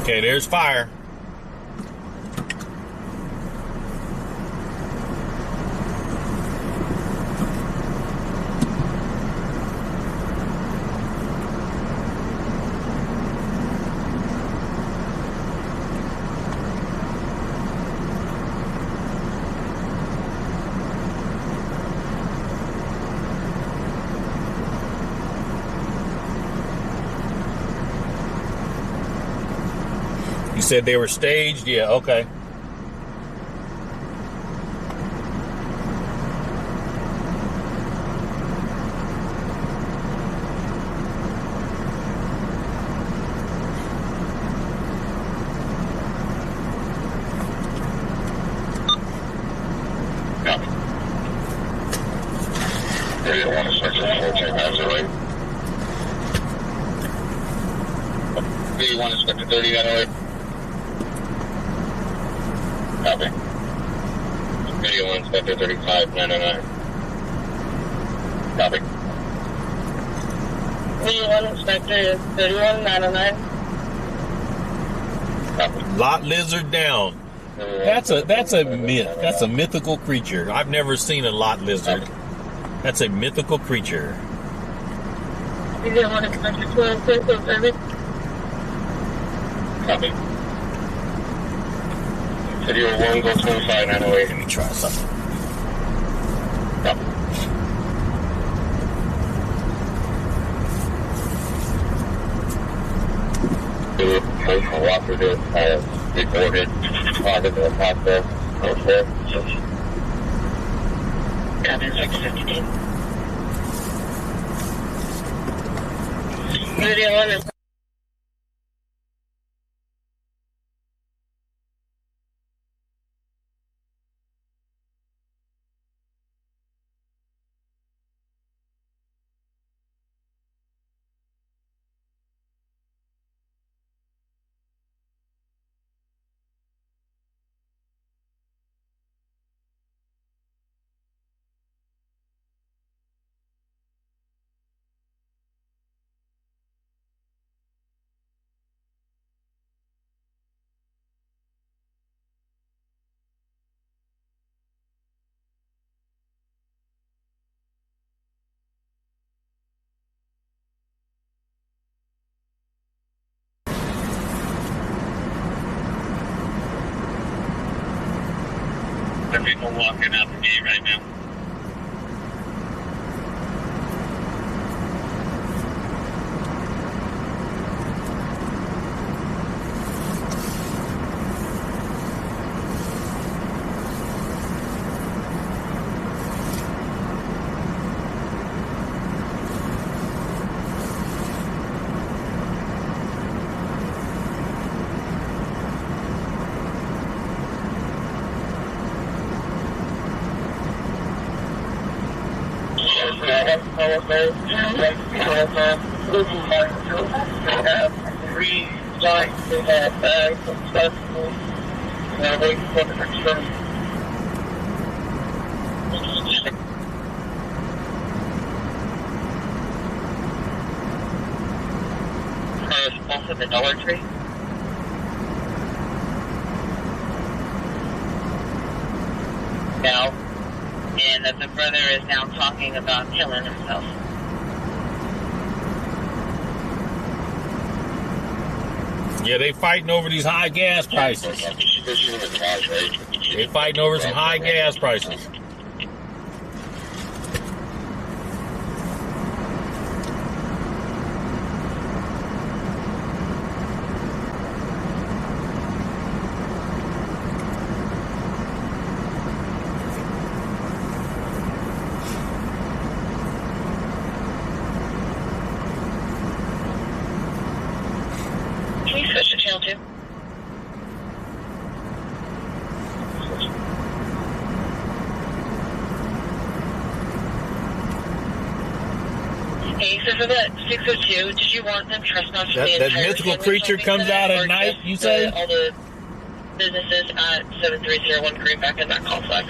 Okay, there's fire. You said they were staged? Yeah, okay. Copy. 301 is section 1490. 301 Inspector 3090. Copy. 301 Inspector 35909. Copy. 301 Inspector 31909. Copy. Lot lizard down. That's a myth. That's a mythical creature. I've never seen a lot lizard. That's a mythical creature. 301 Inspector 20607. Copy. 301 go 25908. Let me try something. Copy. For Walker to reported target of hospital. Okay. Copy 652. 301 There are people walking out the gate right now. Three lines they had bags and stuff. Waiting for the next turn. Also the Dollar Tree. Now, and that the brother is now talking about killing himself. Yeah, they fighting over these high gas prices. They fighting over some high gas prices. Can you switch to channel 2? Hey, so for that 602, did you want them trespassing the That entire mythical family creature shopping comes center, out at or night, just you say? All the businesses at 7301 Greenback in that complex.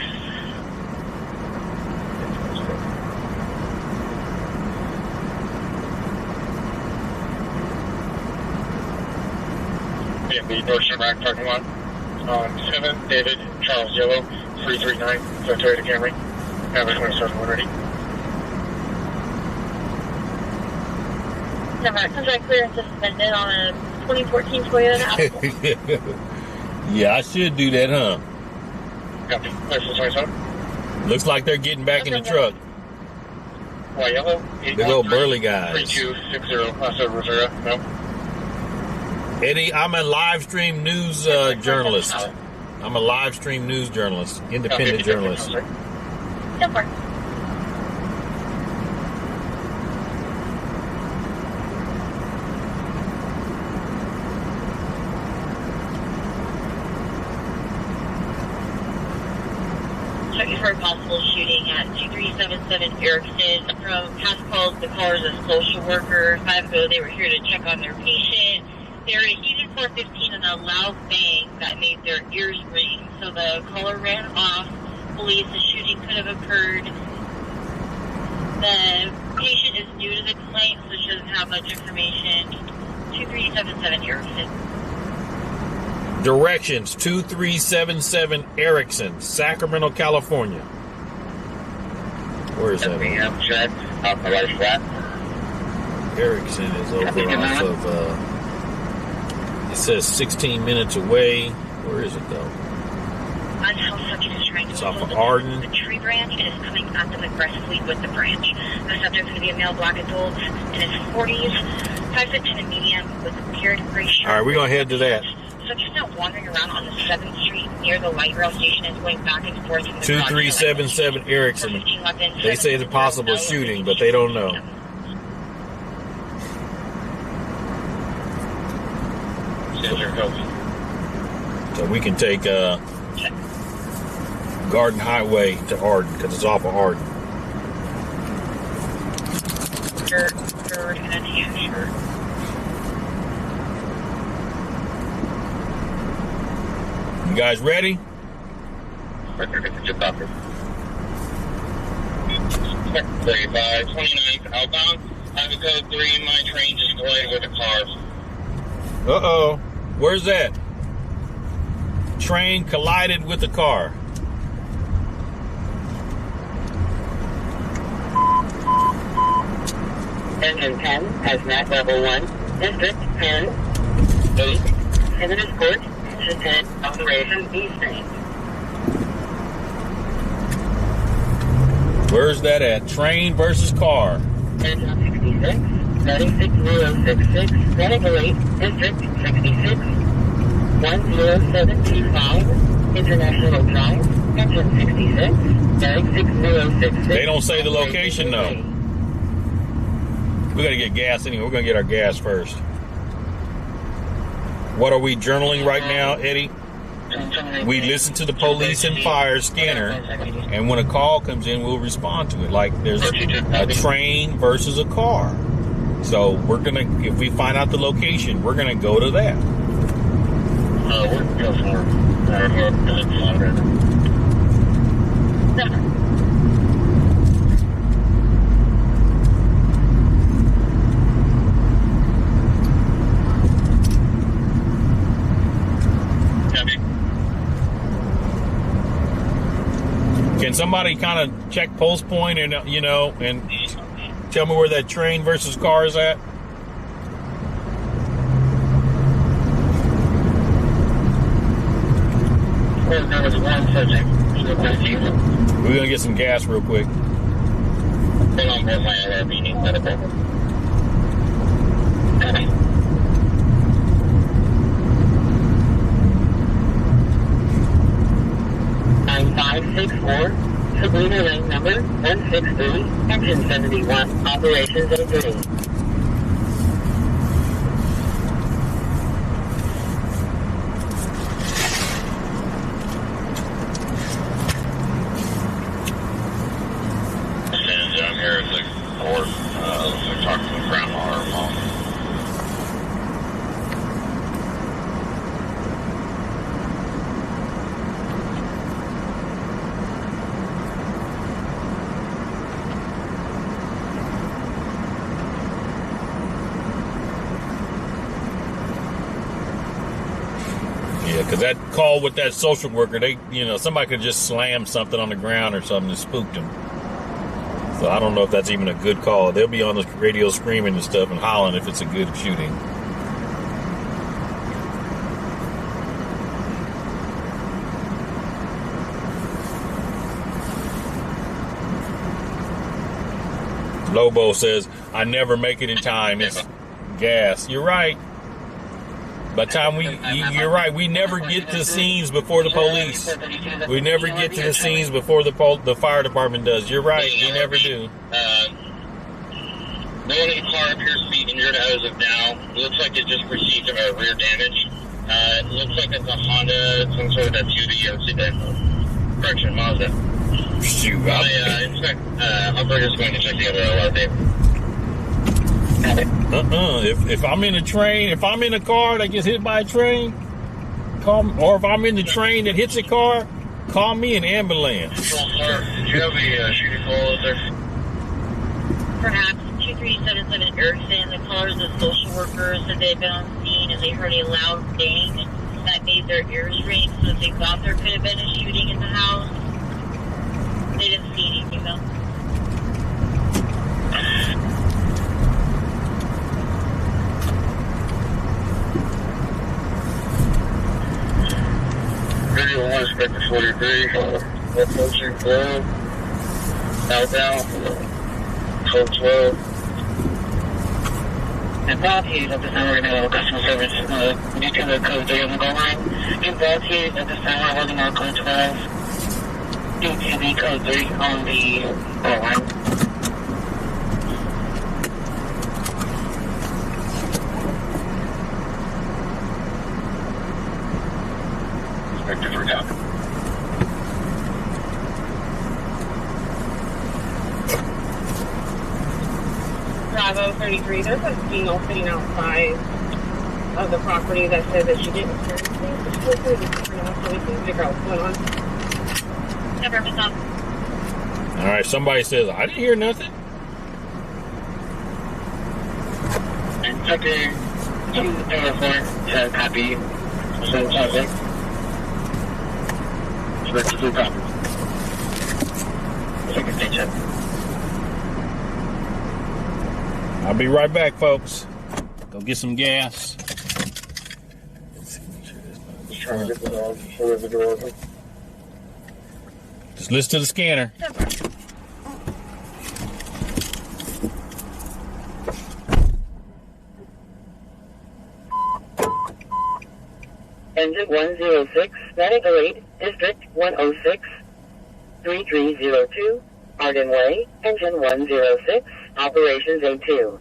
Yeah, the North Shamrock parking lot. 7 David Charles Yellow 339 Toyota Camry. Have a 27 ready. Contract clearance suspended on a 2014 Toyota. Yeah, I should do that, huh? Copy. License 27. Looks like they're getting back in the truck. Y Yellow. Big old burly guys. 3260 Paso Rosera. No. Eddie, I'm a live stream news journalist. I'm a live stream news journalist, independent journalist. Don't worry. Checking for a possible shooting at 2377 Erickson. From past calls, the caller is a social worker. 5 ago, they were here to check on their patient. They were at heated 415 and a loud bang that made their ears ring. So the caller ran off. Believes the shooting could have occurred. The patient is new to the complaint, so she doesn't have much information. 2377 Erickson. Directions 2377 Erickson, Sacramento, California. Where is that? PM check. Out the right flat. Erickson is over off of, it says 16 minutes away. Where is it though? Unhealth subject is trying to It's off hold of Arden. the tree branch and is coming at them aggressively with the branch. The subject is going to be a male black adult in his 40s, 5'10" and medium with a beard, gray shirt. All right, we're going to head to that. So just not wandering around on the 7th Street near the light rail station and going back and forth. From the 2377 Erickson. They say it's a possible shooting, but they don't know. So we can take Garden Highway to Arden because it's off of Arden. Shirt and a tan shirt. You guys ready? 29th outbound. I have a code 3 in my train just collided with a car. Uh-oh. Where's that? Train collided with a car. Engine 10 has NAT level 1. District 10, 8, Senators Court, Engine 10, Operation B Stream. Where's that at? Train versus car. Engine 66, 36066, Renegade, District 66, 10725, International Drive, Engine 66, 36066. They don't say the location, though. We got to get gas anyway. We're going to get our gas first. What are we journaling right now, Eddie? We listen to the police and fire scanner, and when a call comes in, we'll respond to it. Like there's a train versus a car. So we're gonna, if we find out the location, we're gonna go to that. We're going to go for Can somebody kind of check pulse point and and tell me where that train versus car is at? There was one subject. We're gonna get some gas real quick. Hold on, both my other meetings. Okay. 9564, Sabrina Lane number 163, engine 71, operations A3. Down here at the court, we're talking to grandma or mom. Yeah, because that call with that social worker, they, somebody could just slam something on the ground or something and spooked them. So I don't know if that's even a good call. They'll be on the radio screaming and stuff and hollering if it's a good shooting. Lobo says, I never make it in time. It's gas. You're right. By the time you're right. We never get to scenes before the police. We never get to the scenes before the fire department does. You're right. We never do. No one in the car appears to be injured as of now. It looks like it just received a rear damage. It looks like it's a Honda, some sort of SUV or sedan. Correction, Mazda. Shoot. Operator's going to check the other LRT. If I'm in a train, if I'm in a car that gets hit by a train, or if I'm in the train that hits a car, call me an ambulance. Did you have a shooting call out there? Perhaps 2377 Erickson, the callers of social workers said they'd been on scene and they heard a loud bang that made their ears ring, so they thought there could have been a shooting in the house. They didn't see anything though. Radio 1, Spectre 43, approaching 12, outbound, code 12. And blockade at this time we're going to have customer service due to the code 3 on the go line. In blockade at this time we're holding our code 12 due to the code 3 on the go line. Spectre 3 down. Bravo 33, there's a female sitting outside of the property that said that she didn't hear anything. She's still pretty different, so we can figure out what's going on. Never miss up. All right, somebody says, I didn't hear nothing. And Spectre 204, copy. Same subject. Spectre 2 copy. Second station. I'll be right back, folks. Go get some gas. Just trying to get the dog before the door open. Just listen to the scanner. Engine 106, Navigate, District 106, 3302, Arden Way, Engine 106, Operations A2.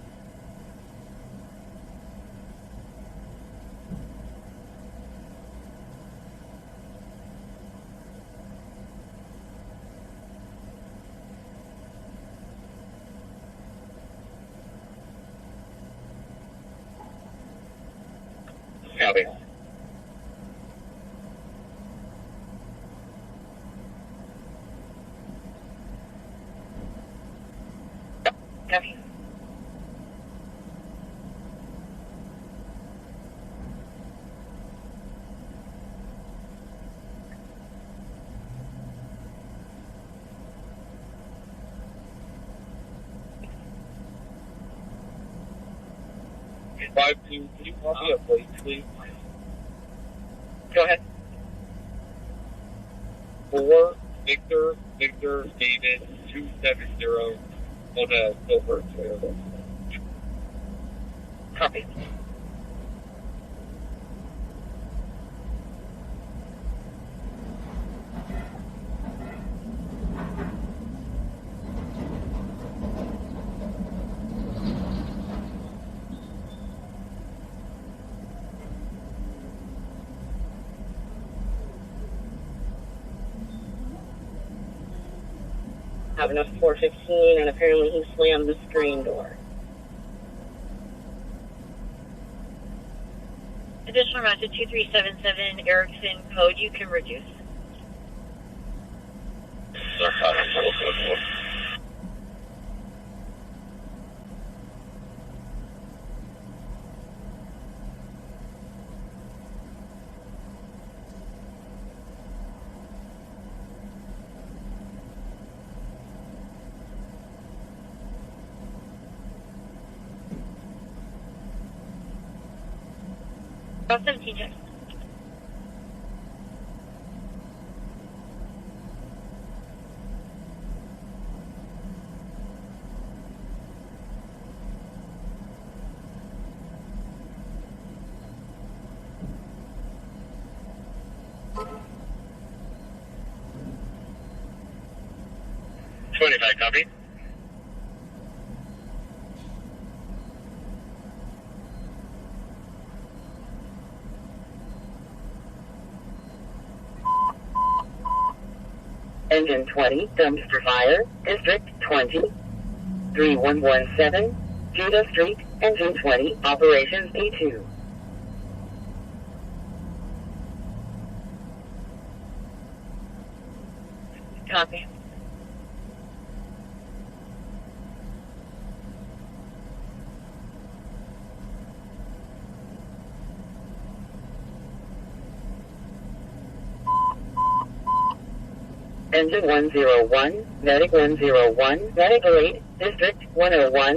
Copy. Copy. Can you copy a plate, please? Go ahead. 4 Victor David 270 on a silver Toyota. Copy. Having a 415, and apparently he slammed the screen door. Additional route to 2377 Erickson code, you can reduce. About 17 checks. Copy. Engine 20, dumpster fire, District 20, 3117, Judah Street, Engine 20, Operations B2. Copy. Engine 101, Medic 101, Medical 8, District 101,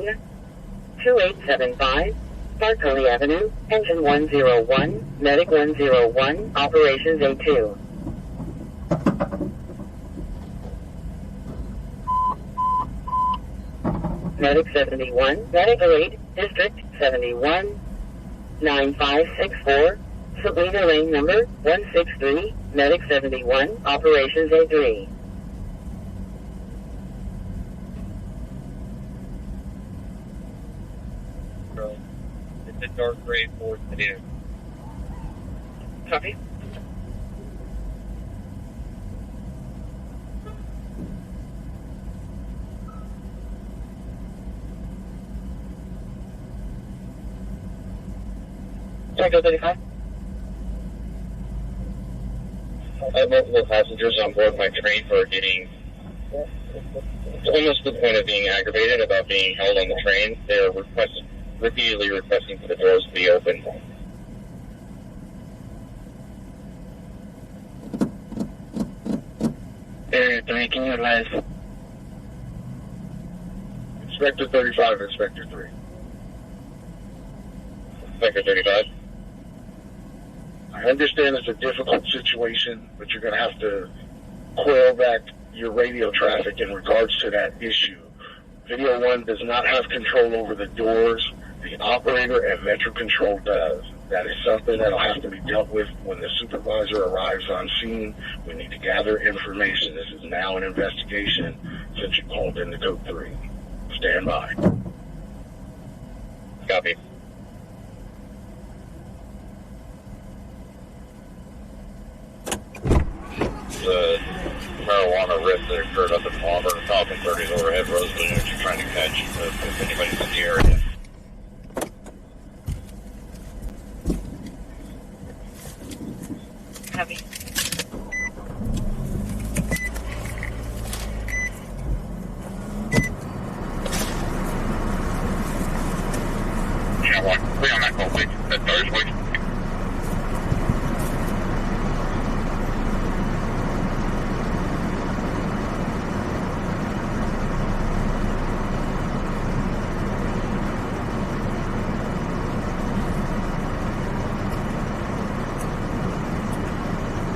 2875, Barkley Avenue, Engine 101, Medic 101, Operations A2. Medic 71, Medical 8, District 71, 9564, Sabrina Lane number 163, Medic 71, Operations A3. It's a dark gray Ford sedan. Copy. Echo 35. I have multiple passengers on board my train who are getting almost to the point of being aggravated about being held on the train. They are repeatedly requesting for the doors to be opened. Area 3, can you advise? Inspector 35, Inspector 3. Inspector 35. I understand it's a difficult situation, but you're going to have to coil back your radio traffic in regards to that issue. Video 1 does not have control over the doors. The operator at Metro Control does. That is something that will have to be dealt with when the supervisor arrives on scene. We need to gather information. This is now an investigation since you called in to Code 3. Stand by. Copy. The marijuana rip that occurred up in Auburn, Falcon 30s overhead Roseland, which you're trying to catch if anybody's in the area. Copy. Yeah, what? We on that call, please. That doors, please.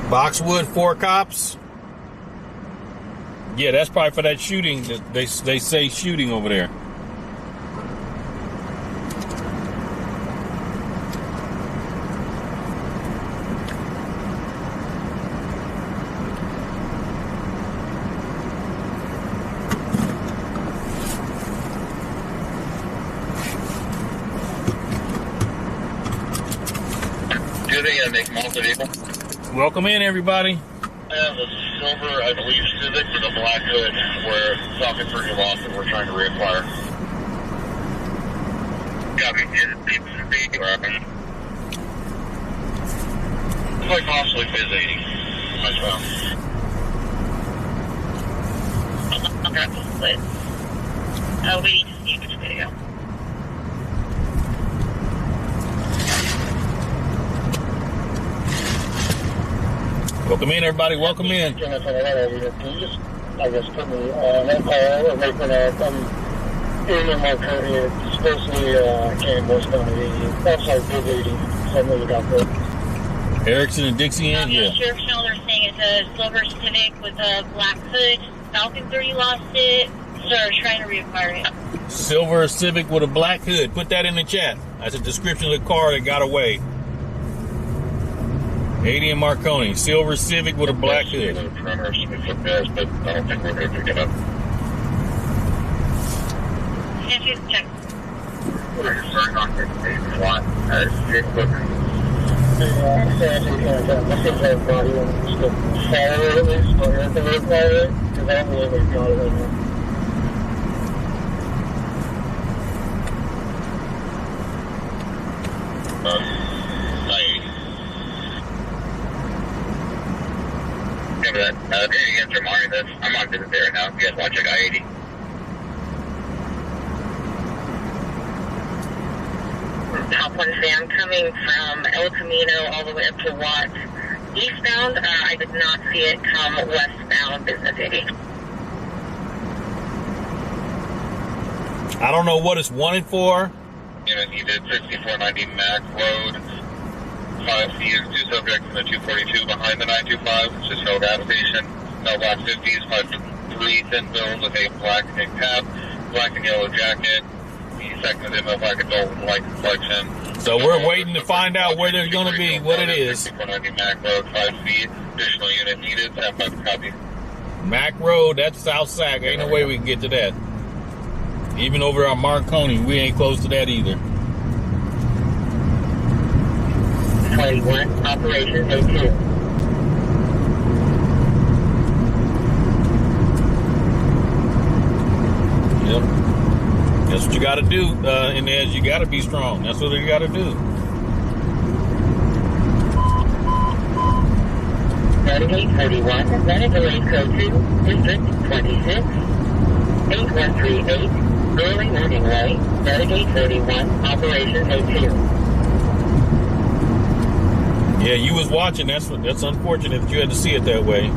Boxwood, 4 cops. Yeah, that's probably for that shooting. They say shooting over there. Do they make multi-vehicle? Welcome in, everybody. I have a silver, I believe, Civic with a black hood where socket for your loss and we're trying to reacquire. Copy. Is it speed or it's like possibly Biz 80 as well. Okay, but we need to see which video. Welcome in, everybody. Welcome in. I guess put me on that call and making some in my career, supposedly came westbound at 80. That's like Biz 80. Something we got there. Erickson and Dixie in? Yeah. Sheriff Schneller saying it's a silver Civic with a black hood. Falcon 30 lost it. So we're trying to reacquire it. Silver Civic with a black hood. Put that in the chat. That's a description of the car that got away. 80 and Marconi. Silver Civic with a black hood. But I don't think we're going to pick it up. Check. We're starting on this page one. Any answer, Marty, I'm on visit there now. If you guys want to check I-80. Top one van coming from El Camino all the way up to Watt. Eastbound, I did not see it come westbound Business 80. I don't know what it's wanted for. You know, he did 6490 Mac Road. 5 feet, 2 subjects in the 242 behind the 925. It's just held application. No black 50s, 5'3", thin build with a black tank cap, black and yellow jacket. The second is a black adult with light complexion. So we're waiting to find out where they're going to be, what it is. 6490 Mac Road, 5 feet. Additional unit needed. Stand by for copy. Mac Road, that's South Sac. Ain't no way we can get to that. Even over on Marconi, we ain't close to that either. 21, Operation A2. Yep. That's what you got to do in there. You got to be strong. That's what you got to do. Renegade 31, Renegade Code 2, District 26, 8138, Early Morning Light, Renegade 31, Operation A2. Yeah, you was watching. That's unfortunate that you had to see it that way.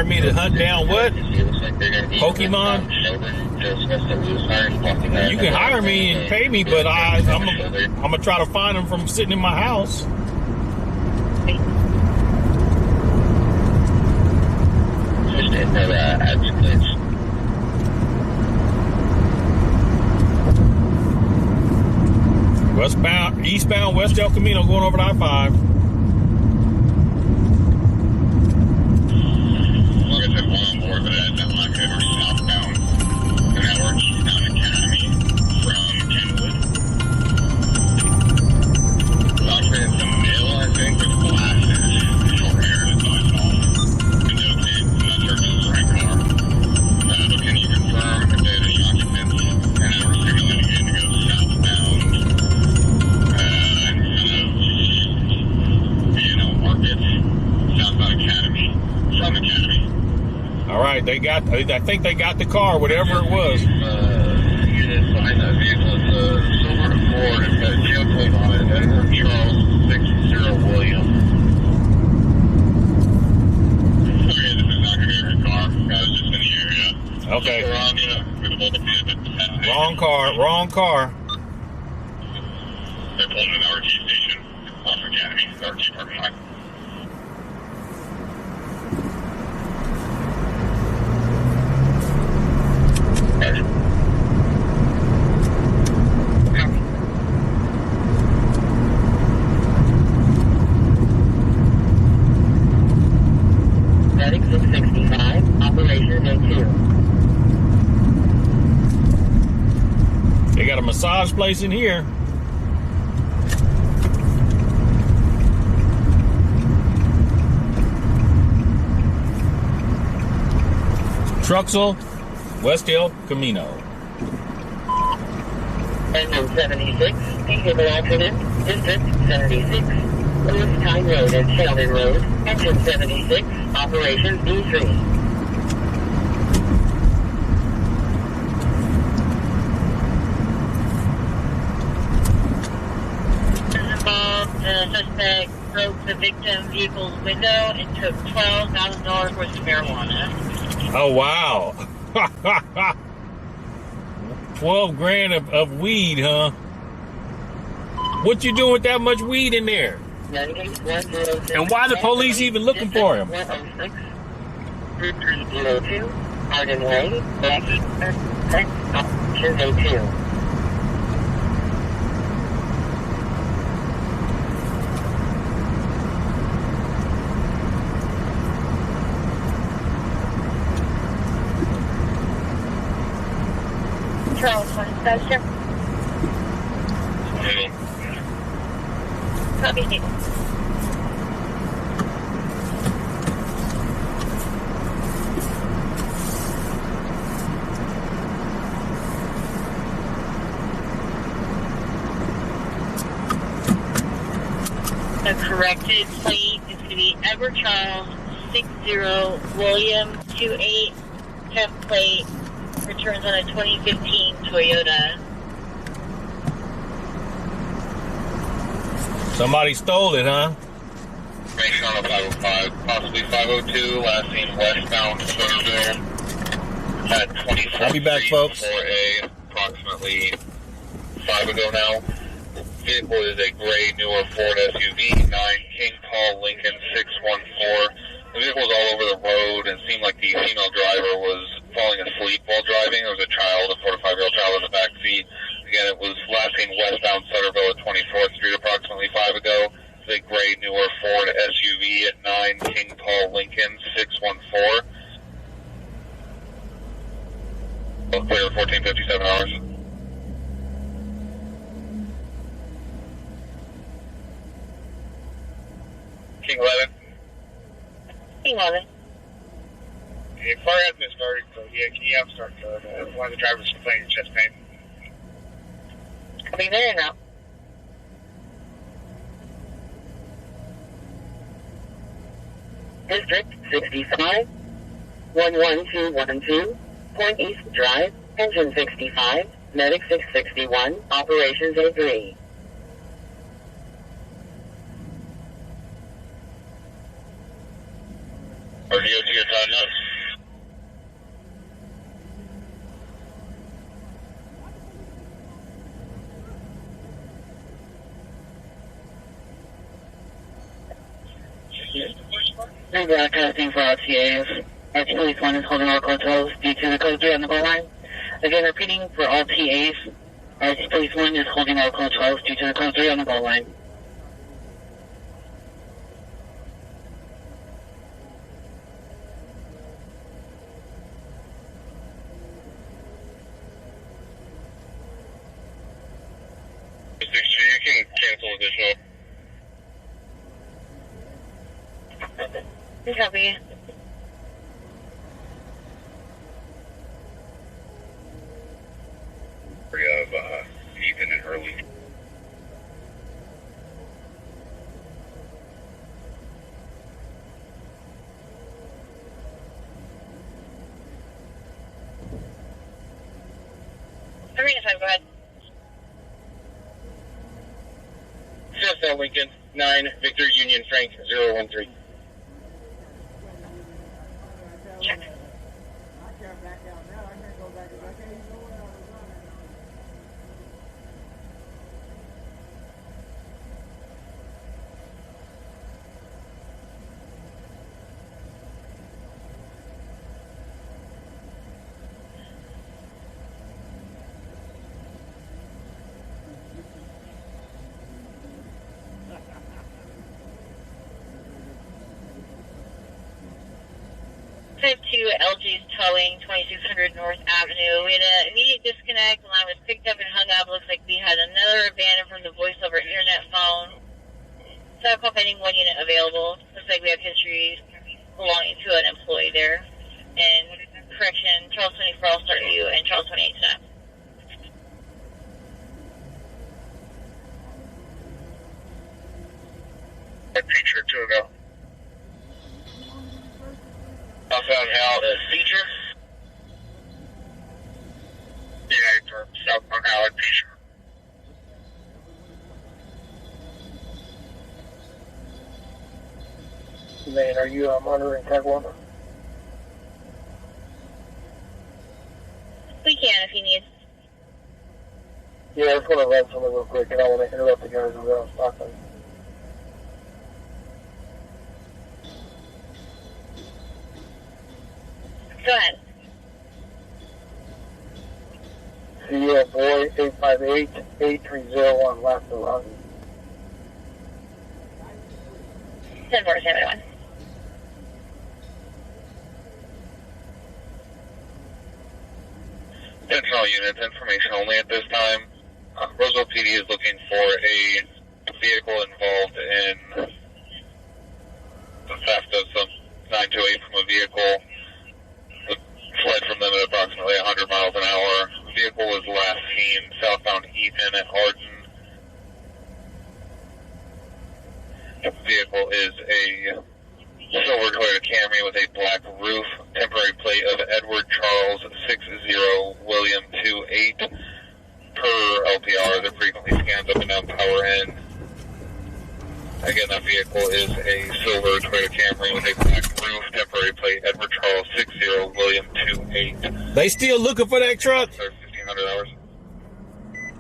Me to hunt down what? Pokemon? You can hire me and pay me, but I'm gonna try to find them from sitting in my house. Eastbound, West El Camino, going over to I-5. All right, I think they got the car, whatever it was. Unit behind that vehicle is a silver Ford. It's got a tailplate on it. Edward Charles 60 William. Okay, this is not going to be a car. I was just in the area. Okay. Around you. Wrong car. They pulled an RT station off Academy, the RT parking lot. Medic 665, Operation A2. They got a massage place in here. Truxell, West El Camino. Engine 76, vehicle accident, District 76, Lewis Time Road and Sheldon Road, Engine 76, Operation B3. The suspect broke the victim vehicle's window and took $12,000 worth of marijuana. Oh, wow. 12 grand of weed, huh? What you doing with that much weed in there? And why the police even looking for him? 3302, Arden Way, Option A2. Charles, one station. Copy. The corrected plate is going to be Edward Charles 60 William 28 temp plate. Returns on a 2015 Toyota. Somebody stole it, huh? Information on a 505, possibly 502, last seen westbound Sutterville at 24th I'll be back, Street, folks. 4A, approximately 5 ago now. Vehicle is a gray, newer Ford SUV, 9 King Paul Lincoln 614. The vehicle was all over the road and seemed like the female driver was falling asleep while driving. There was a child, a 4 to 5-year-old child in the back seat. Again, it was last seen westbound Sutterville at 24th Street approximately 5 ago. It's a gray, newer Ford SUV at 9 King Paul Lincoln 614. Clear 1457 hours. King 11. King 11. If fire has been started, so yeah, can you have start one of the drivers complaining chest pain? Are we there now? District 65, 11212, Point East Drive, Engine 65, Medic 661, Operations A3. Or do you see your time now? We're broadcasting for all TAs. RT Police 1 is holding all code 12 due to the code 3 on the goal line. Again, repeating for all TAs. RT Police 1 is holding all code 12 due to the code 3 on the goal line. You can cancel additional. Copy. Of Ethan and Hurley. Arena 5, go ahead. South Lincoln, 9, Victor Union Frank, 013. Check. To LG's towing, 2600 North Avenue. We had an immediate disconnect. The line was picked up and hung up. Looks like we had another abandoned from the voice over internet phone. So call pending, 1 unit available. Looks like we have history belonging to an employee there. And correction, Charles 24, I'll start you, and Charles 28 tonight. Feature 2 ago. Southbound Howard feature. Yeah, for southbound Howard feature. Man, are you monitoring tag 1? We can if you need. Yeah, I just want to run something real quick, and I want to interrupt the guys who are on Stockton. Go ahead. Sierra Boy 858-8301, last to run. 10-4, everyone. Central units, information only at this time. Roseville PD is looking for a vehicle involved in the theft of some 928 from a vehicle. Fled from them at approximately 100 miles an hour. The vehicle was last seen southbound Ethan at Arden. The vehicle is a silver Toyota Camry with a black roof, temporary plate of Edward Charles 60 William 28 per LPR that frequently scans up and down power end. Again, that vehicle is a silver Toyota Camry with a black roof, temporary plate, Edward Charles 60 William 28. They still looking for that truck? 1,500 hours.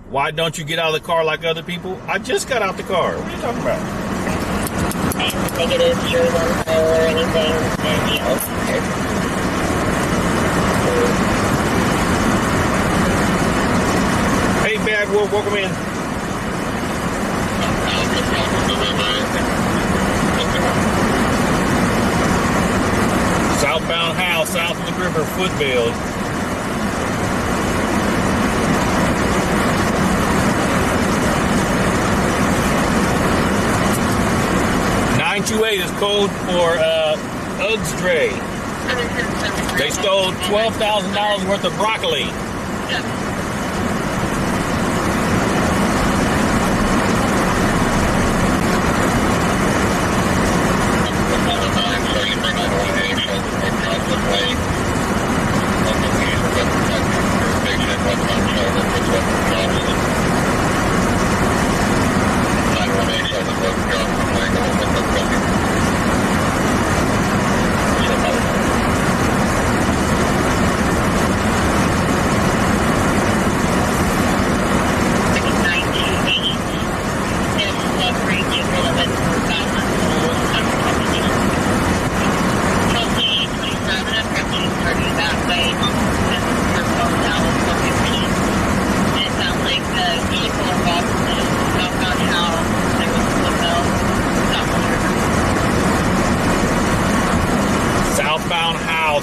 Why don't you get out of the car like other people? I just got out the car. What are you talking about? Negative, sure, one or anything, and else. Hey, Bad Wolf, welcome in. Southbound house, south of the river, Footville. .928 is code for Uggs Dre. They stole $12,000 worth of broccoli.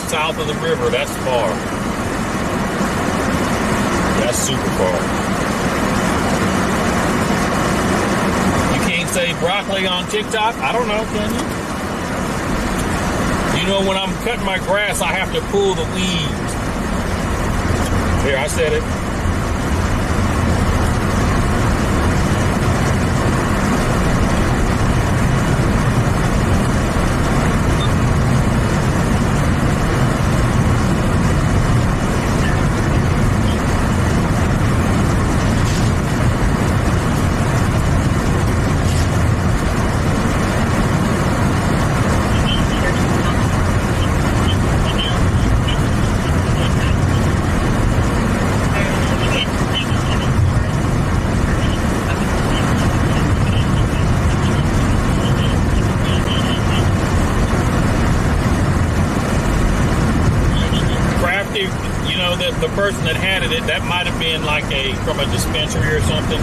South of the river, that's far. That's super far. You can't say broccoli on TikTok? I don't know, can you? You know, when I'm cutting my grass, I have to pull the weeds. Here, I said it. the person that had it, that might have been like from a dispensary or something.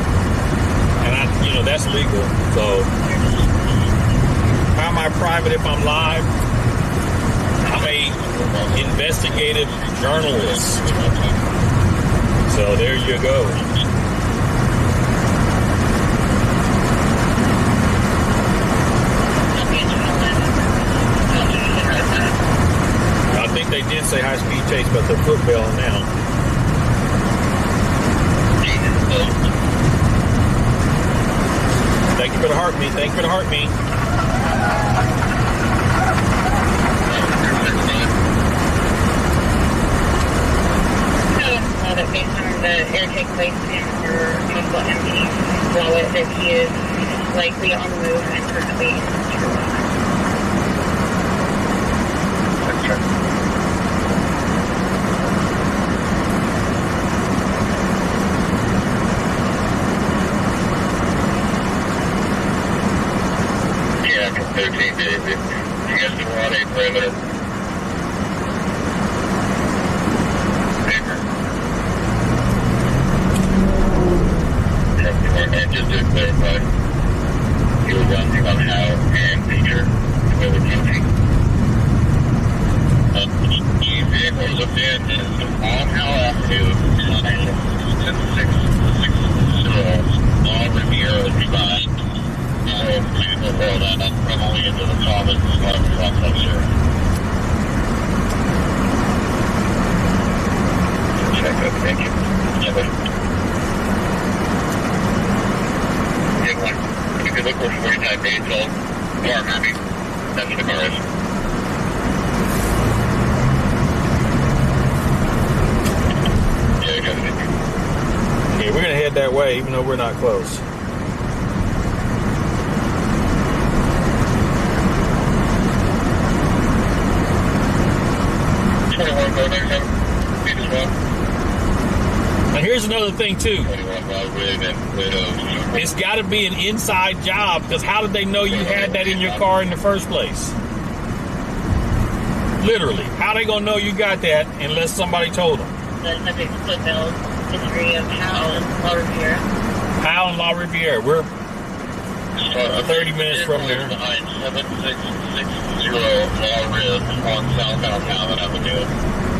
And that's legal. So how am I private if I'm live? I'm a investigative journalist. So there you go. I think they did say high-speed chase, but they're footballing now. Thank you for the heartbeat. Thank you for the heartbeat. That based on the airtake placement for possible empty wallet, that he is likely on the move and currently in Yeah, for 13 days. You guys can run a perimeter. And just to clarify, you were wondering on how and feature where the duty. The vehicle looked in is on Howe Avenue, 660 Long Riviera Drive. So please don't roll that up probably into the common complex here. Check up, thank you. Yeah, but you can look for 49 days old. Car maybe. That's the car is. Yeah, you got it. Yeah, we're gonna head that way, even though we're not close. Now here's another thing too. It's got to be an inside job, because how did they know you had that in your car in the first place? Literally, how they gonna know you got that unless somebody told them? the subject split bill history of Powell and La Riviera. Powell and La Riviera. We're 30 minutes from there. 7660 La Riv on southbound Calvin Avenue.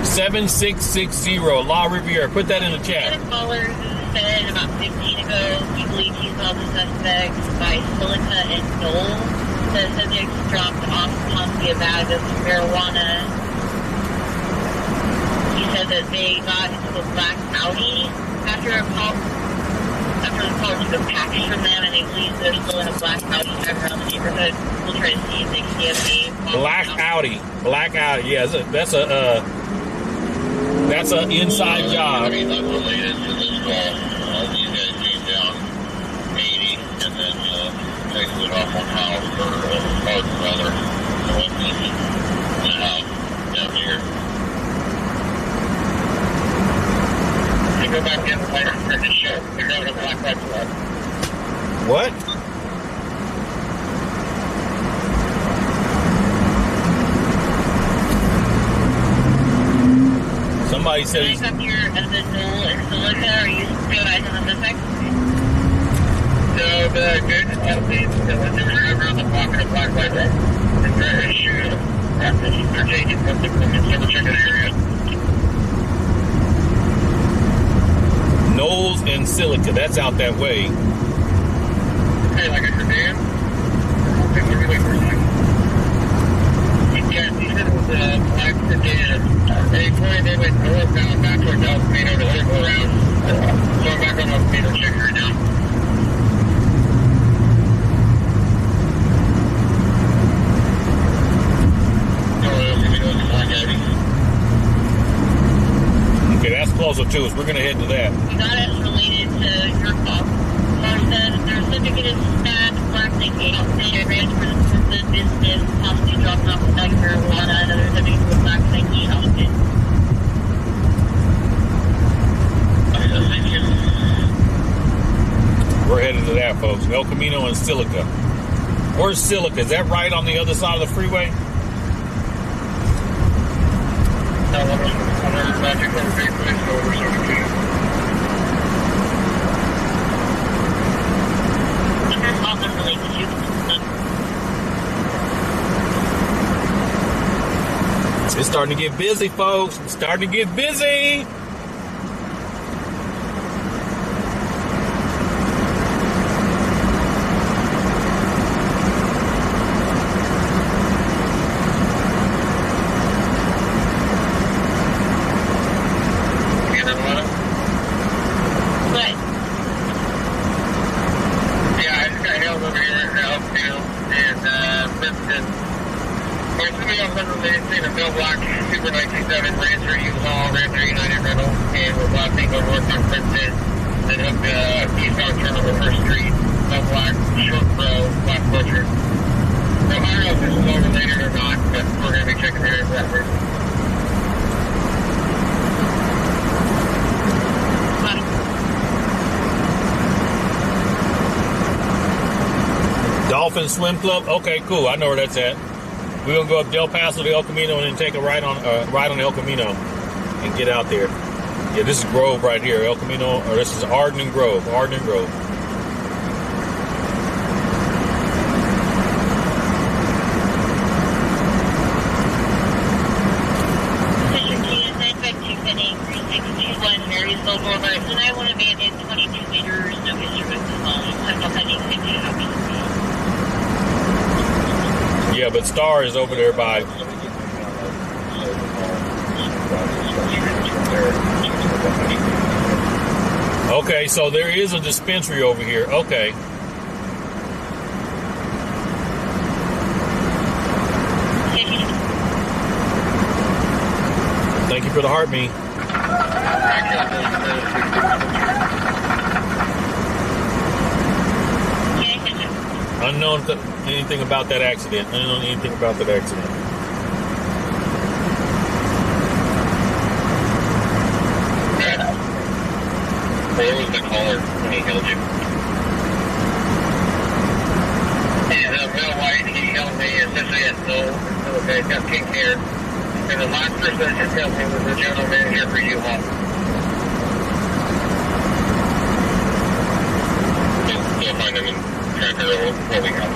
7660 La Riviera. Put that in the chat. Callers said about 15 ago he believes he saw the suspects by Silica and Knoll. The subjects dropped off possibly a bag of marijuana. He said that they got into a black Audi after the call took a package from them, and they believe they're still in a black Audi driving around the neighborhood. We'll try to see if they can see a Black Audi. Black Audi. Yeah, that's a inside job. I mean, unrelated to this call, these guys came down 80 and then exited off on House for hard weather. So it means down here. They go back in later for the show. They're going to black lights club. What? Somebody said he's... up here at the Knoll and Silica. Are you still guys on the suspect? So the good updates that when they were around the block in a black light road, and they're issued after they're taking from the double check the area. Knowles and Silica. That's out that way. Hey, like a sedan? Okay, let me wait for a second. Yeah, he said it was a black sedan. They went northbound back toward El Camino to circle around. So I'm back on El Camino check right now. Okay, that's closer to us. We're going to head to that. We got it related to your call. Paul said their certificate is stabbed, black thinking, they ran for the business, possibly dropping off a bag of marijuana, and other subjects with black thinking outfit. We're headed to that, folks. El Camino and Silica. Where's Silica? Is that right on the other side of the freeway? Magic over big place over 17. It's starting to get busy, folks. It's starting to get busy. Swim Club. Okay, cool. I know where that's at. We're gonna go up Del Paso to El Camino and then take a ride on El Camino and get out there. Yeah, this is Grove right here, El Camino, or this is Arden and Grove. Arden and Grove. Yeah, but Star is over there by. Okay, so there is a dispensary over here. Okay. Thank you for the heart, me. Unknown anything about that accident. I don't know anything about that accident. Where was the caller when he killed you? And Bill White, he held me essentially at no, okay, got pink hair. And the last person that just helped me was the general manager for U-Haul. You'll find him and try to figure out what we got.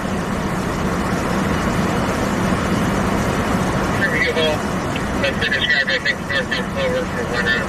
For U-Haul, that's been described, I think, northbound Clover for 1 hour.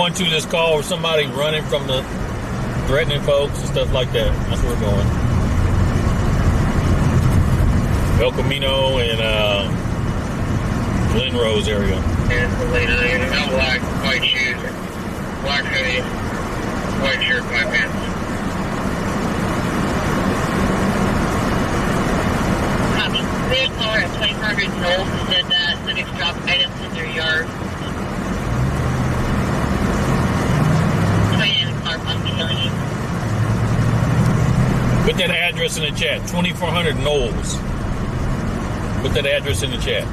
To this call where somebody running from the threatening folks and stuff like that. That's where we're going. El Camino and Glen Rose area. And the lady in black, white shoes, black hoodie, white shirt, black pants. Copy. Big caller at 2400 Knowles said that civics dropped items in their yard. address in the chat. 2400 Knowles. Put that address in the chat.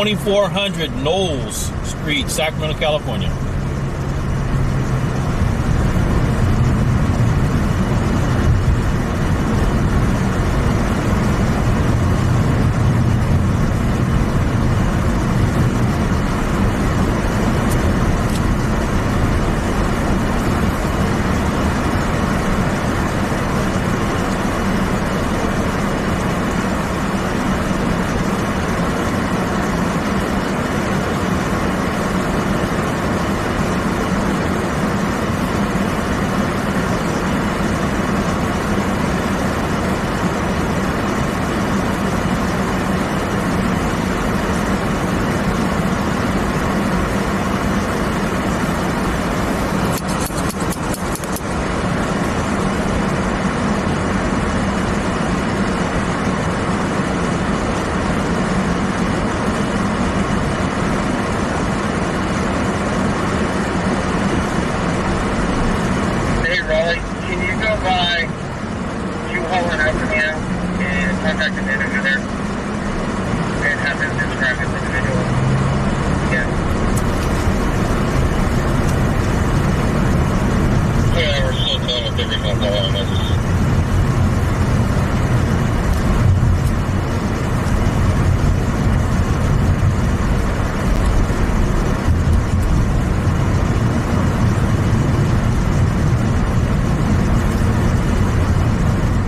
.400 Knowles Street, Sacramento, California.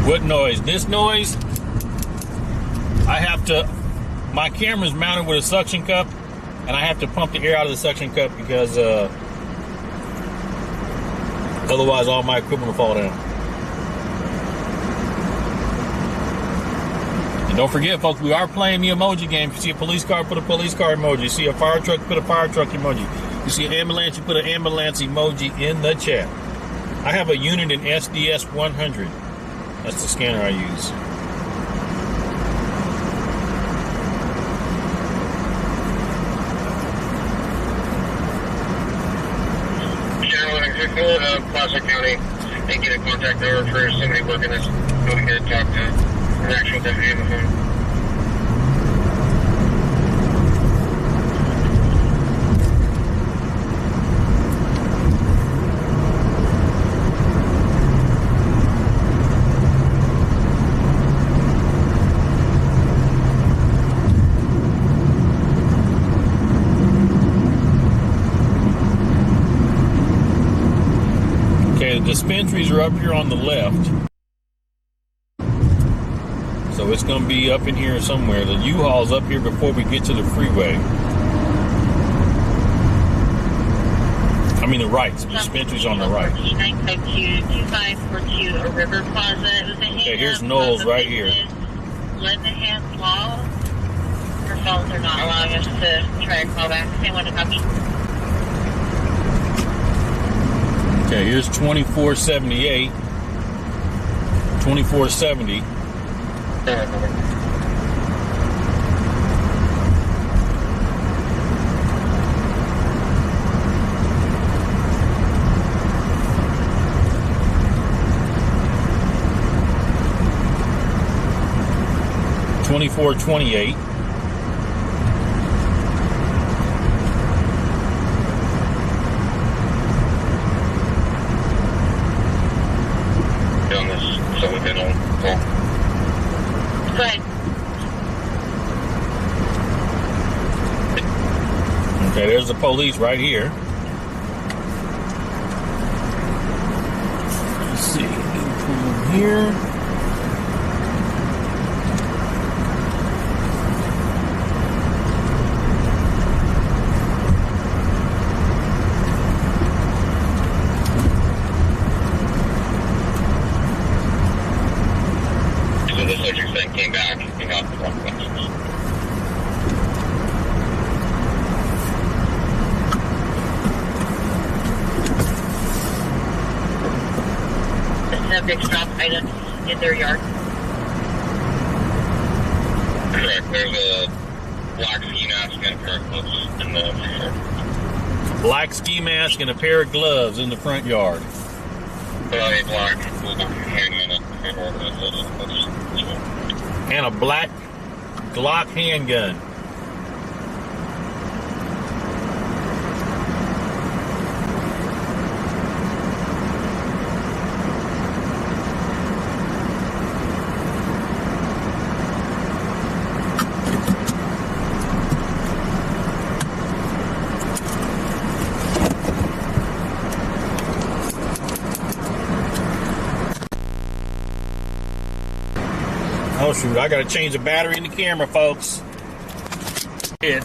What noise? This noise, I have to, my camera's mounted with a suction cup, and I have to pump the air out of the suction cup because otherwise all my equipment will fall down. And don't forget, folks, we are playing the emoji game. If you see a police car, put a police car emoji. You see a fire truck, put a fire truck emoji. You see an ambulance, you put an ambulance emoji in the chat. I have a unit in SDS 100. That's the scanner I use. Placer County, they get a contact number for somebody working this. Go ahead and talk to an actual deputy on the phone. Dispensaries are up here on the left, so it's going to be up in here somewhere. The U-Haul's up here before we get to the freeway. I mean the right. The dispensary's on the right. 952-2542 River Plaza. Okay, here's Knowles right here. Let the hands law. Our phones are not allowing us to try and call back. They want to copy. Okay, here's 2478, 2470. $24.28. Okay, there's the police right here. Let's see, new pool here. subjects drop items in their yard? Correct. There's a black ski mask and a pair of gloves in the front yard. Black ski mask and a pair of gloves in the front yard. A black handgun And a black Glock handgun. Oh shoot, I gotta change the battery in the camera, folks. Yeah.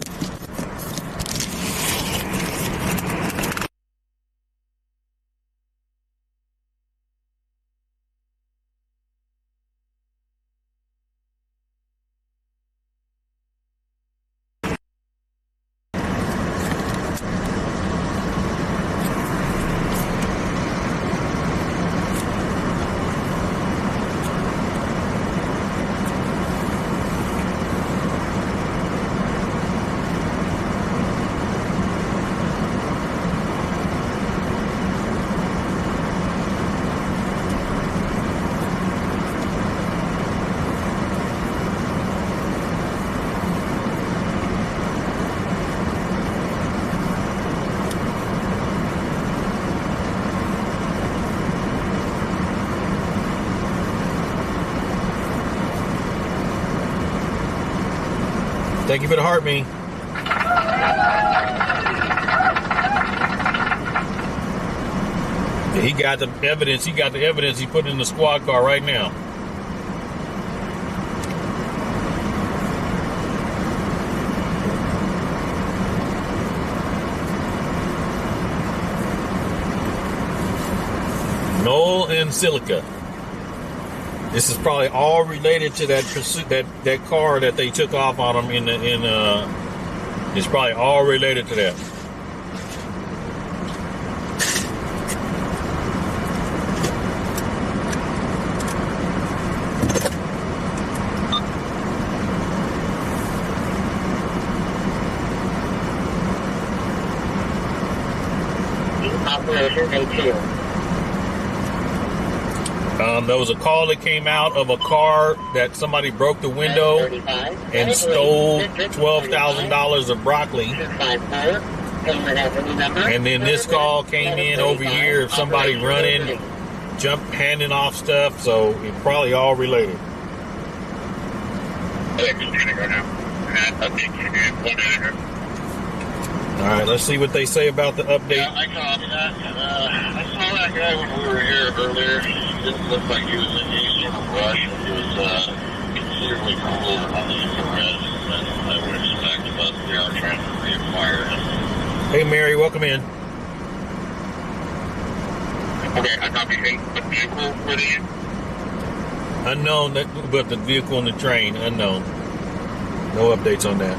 Thank you for the heart, me. He got the evidence. He got the evidence. He put in the squad car right now. Noel and Silica. This is probably all related to that pursuit, that car that they took off on them it's probably all related to that. Operation A2. There was a call that came out of a car that somebody broke the window and stole $12,000 of broccoli. And then this call came in over here of somebody running, handing off stuff. So it's probably all related. All right, let's see what they say about the update. Yeah, I copy that. I saw that guy when we were here earlier. He didn't look like he was in any sort of rush. He was considerably cooler on the infrared than I would expect, but we are trying to reacquire him. Hey, Mary, welcome in. Okay, I copy. What vehicle were they in? Unknown, but the vehicle and the train, unknown. No updates on that.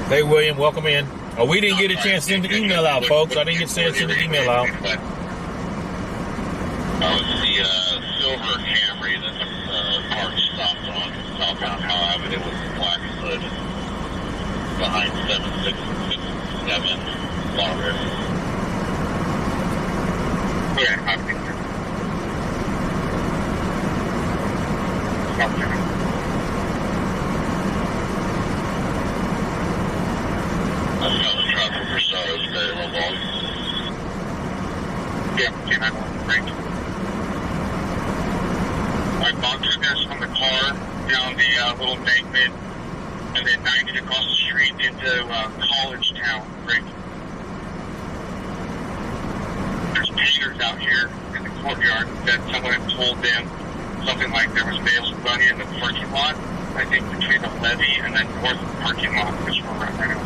Hey, William, welcome in. Oh, we didn't get a chance to send the email out, folks. I didn't get a chance to send the email out. The silver Camry that the car stopped on southbound Howe Avenue with the black hood behind 7667 Law River. Okay, I'm another traffic for stars, very low volume. Yeah, great. I bunkered this from the car down the little embankment and then 90 across the street into College Town. Great. There's painters out here in the courtyard that someone had told them something like there was bales of money in the parking lot. I think between the levee and then north parking lot, which we're at right now.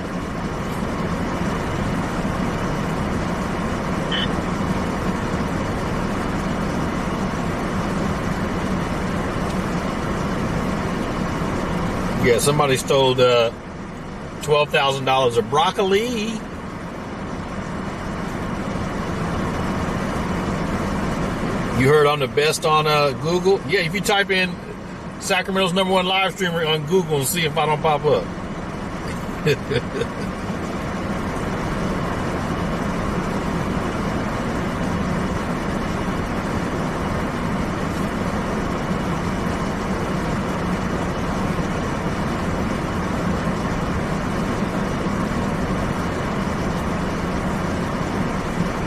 Yeah, somebody stole $12,000 of broccoli. You heard I'm the best on Google? Yeah, if you type in Sacramento's #1 live streamer on Google and see if I don't pop up.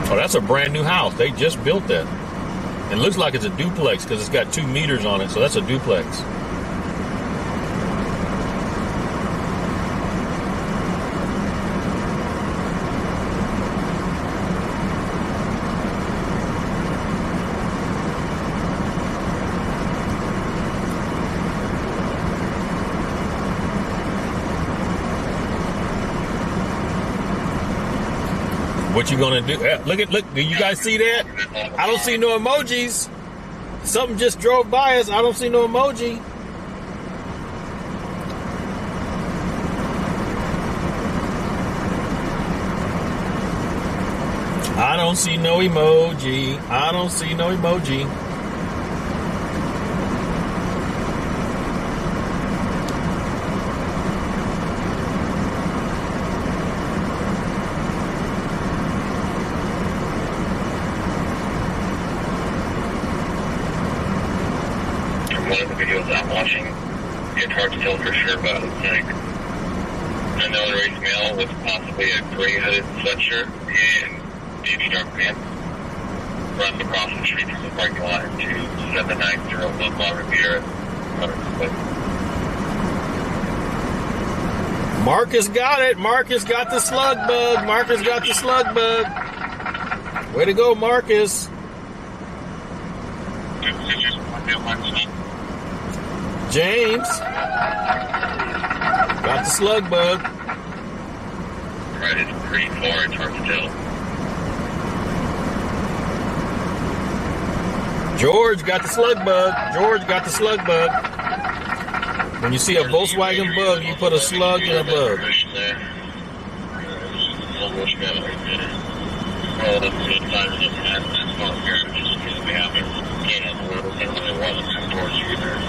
Oh, that's a brand new house. They just built that. It looks like it's a duplex because it's got 2 meters on it, so that's a duplex. What you gonna do? Look, do you guys see that? I don't see no emojis. Something just drove by us. I don't see no emoji. I don't see no emoji. I don't see no emoji. One of the videos I'm watching, it's hard to tell for sure, but it's like another race male with possibly a gray hooded sweatshirt and navy dark pants runs across the street from the parking lot to 7901 La Riviera. Marcus got it. Marcus got the slug bug. Marcus got the slug bug. Way to go, Marcus. James got the slug bug. Right, it's pretty far, it's hard to tell. George got the slug bug. George got the slug bug. When you see a Volkswagen bug, you put a slug in a bug. Almost got it right there. Well, that's the inside of the net. That's not here. It's just because we haven't seen it. It really wasn't too towards you there.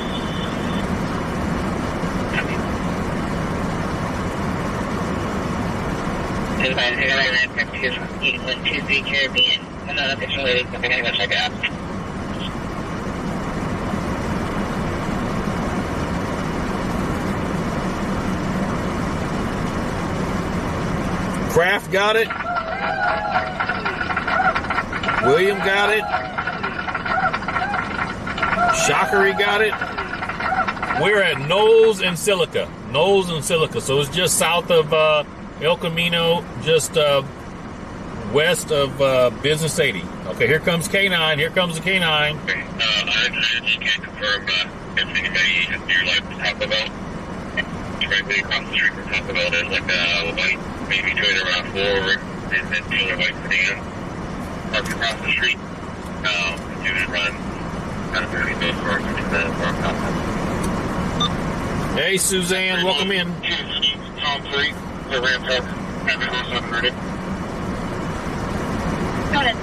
Caribbean. Another picture later. I'm going to go check it out. Kraft got it. William got it. Shockery got it. We're at Knowles and Silica. Knowles and Silica. So it's just south of El Camino, just west of Business 80. Okay, here comes K9. Here comes the K9. I just can't confirm if anybody near like Taco Bell. Directly across the street from Taco Bell, there's like a white, maybe Toyota RAV4 and then the other white sedan parked across the street. Student run, kind of really good for Hey, Suzanne, welcome in. Tom 3, the ramp truck, and the horse unconverted. Got it.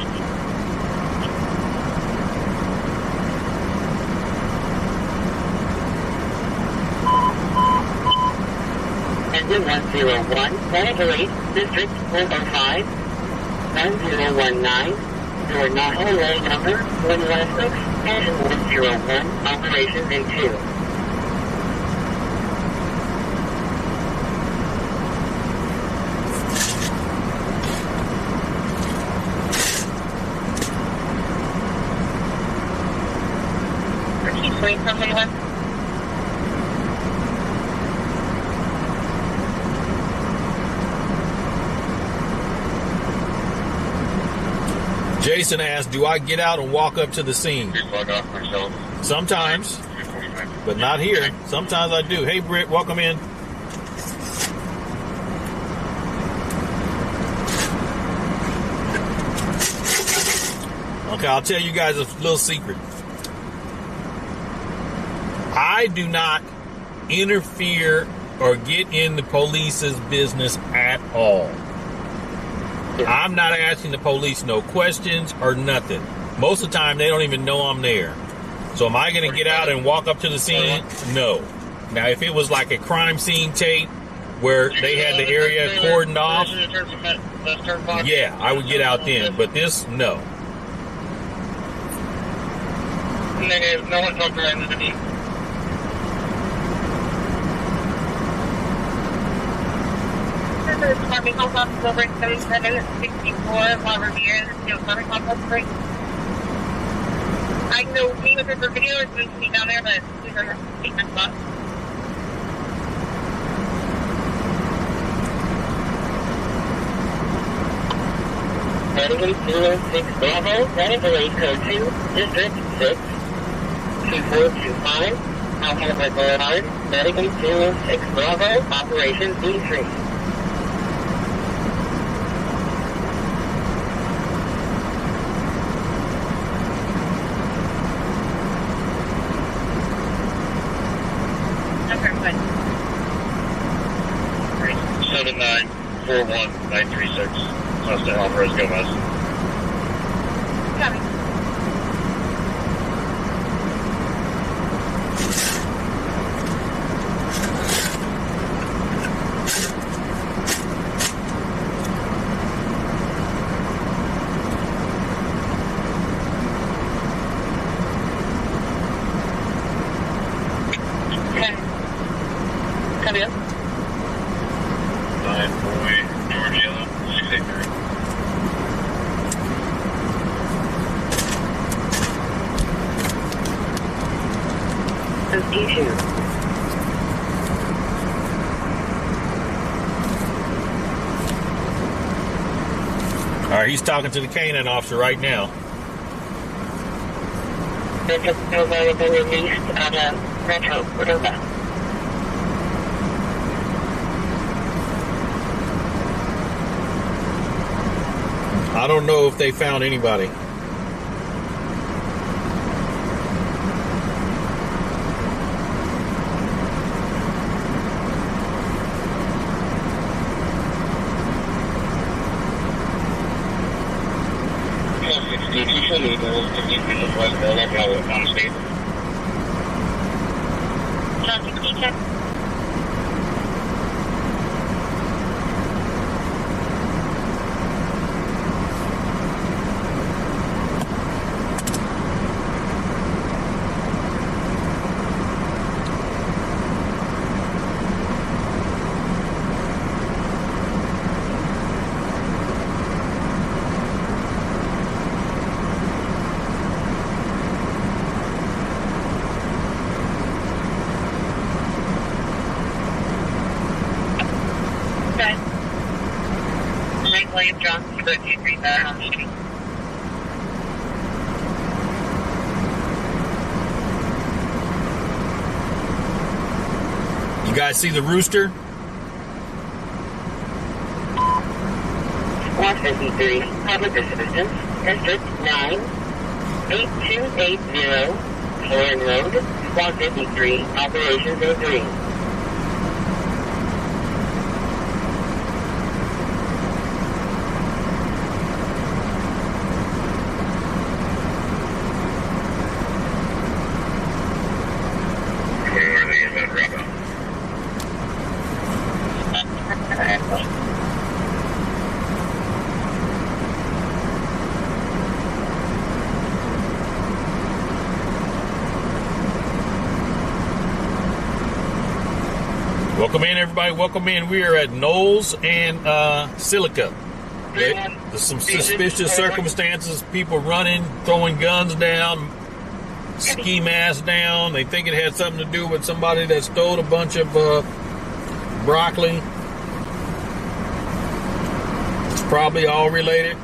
Engine 101, Monterey, District 405, 1019, door Naho, roll number 116, engine 101, operation in 2. Wait from anyone? Jason asked, do I get out and walk up to the scene? Log off myself. Sometimes, but not here. Sometimes I do. Hey, Britt, welcome in. Okay, I'll tell you guys a little secret. I do not interfere or get in the police's business at all. I'm not asking the police no questions or nothing. Most of the time, they don't even know I'm there. So am I going to get out and walk up to the scene? No. Now, if it was like a crime scene tape where they had the area cordoned off, yeah, I would get out then. But this, no. Negative. No one's on the me. Apartment complex over at 7764 La Riviera. The apartment complex break. I know we was for video is going to be down there, but we are taking that spot. Navigate 216 Bravo, navigate code 2, District 6, 2425, Alpha Boulevard, navigate 216 Bravo, Operation D3. Okay, fine. 7941936. Austin Alvarez Gomez. Copy. Okay. Come in. 9 boy, George Yellow, 683. D2. All right, he's talking to the canine officer right now. This is available released on a Metro Cordova. I don't know if they found anybody. John, can you check? Okay. Lake William John, 223 on the street. You guys see the rooster? 153, public assistance, District 9, 8280, Florin Road, 153, Operations 03. Where are they in that route? Welcome in, everybody. Welcome in. We are at Knowles and Silica. There's some suspicious circumstances. People running, throwing guns down, ski masks down. They think it had something to do with somebody that stole a bunch of broccoli. It's probably all related.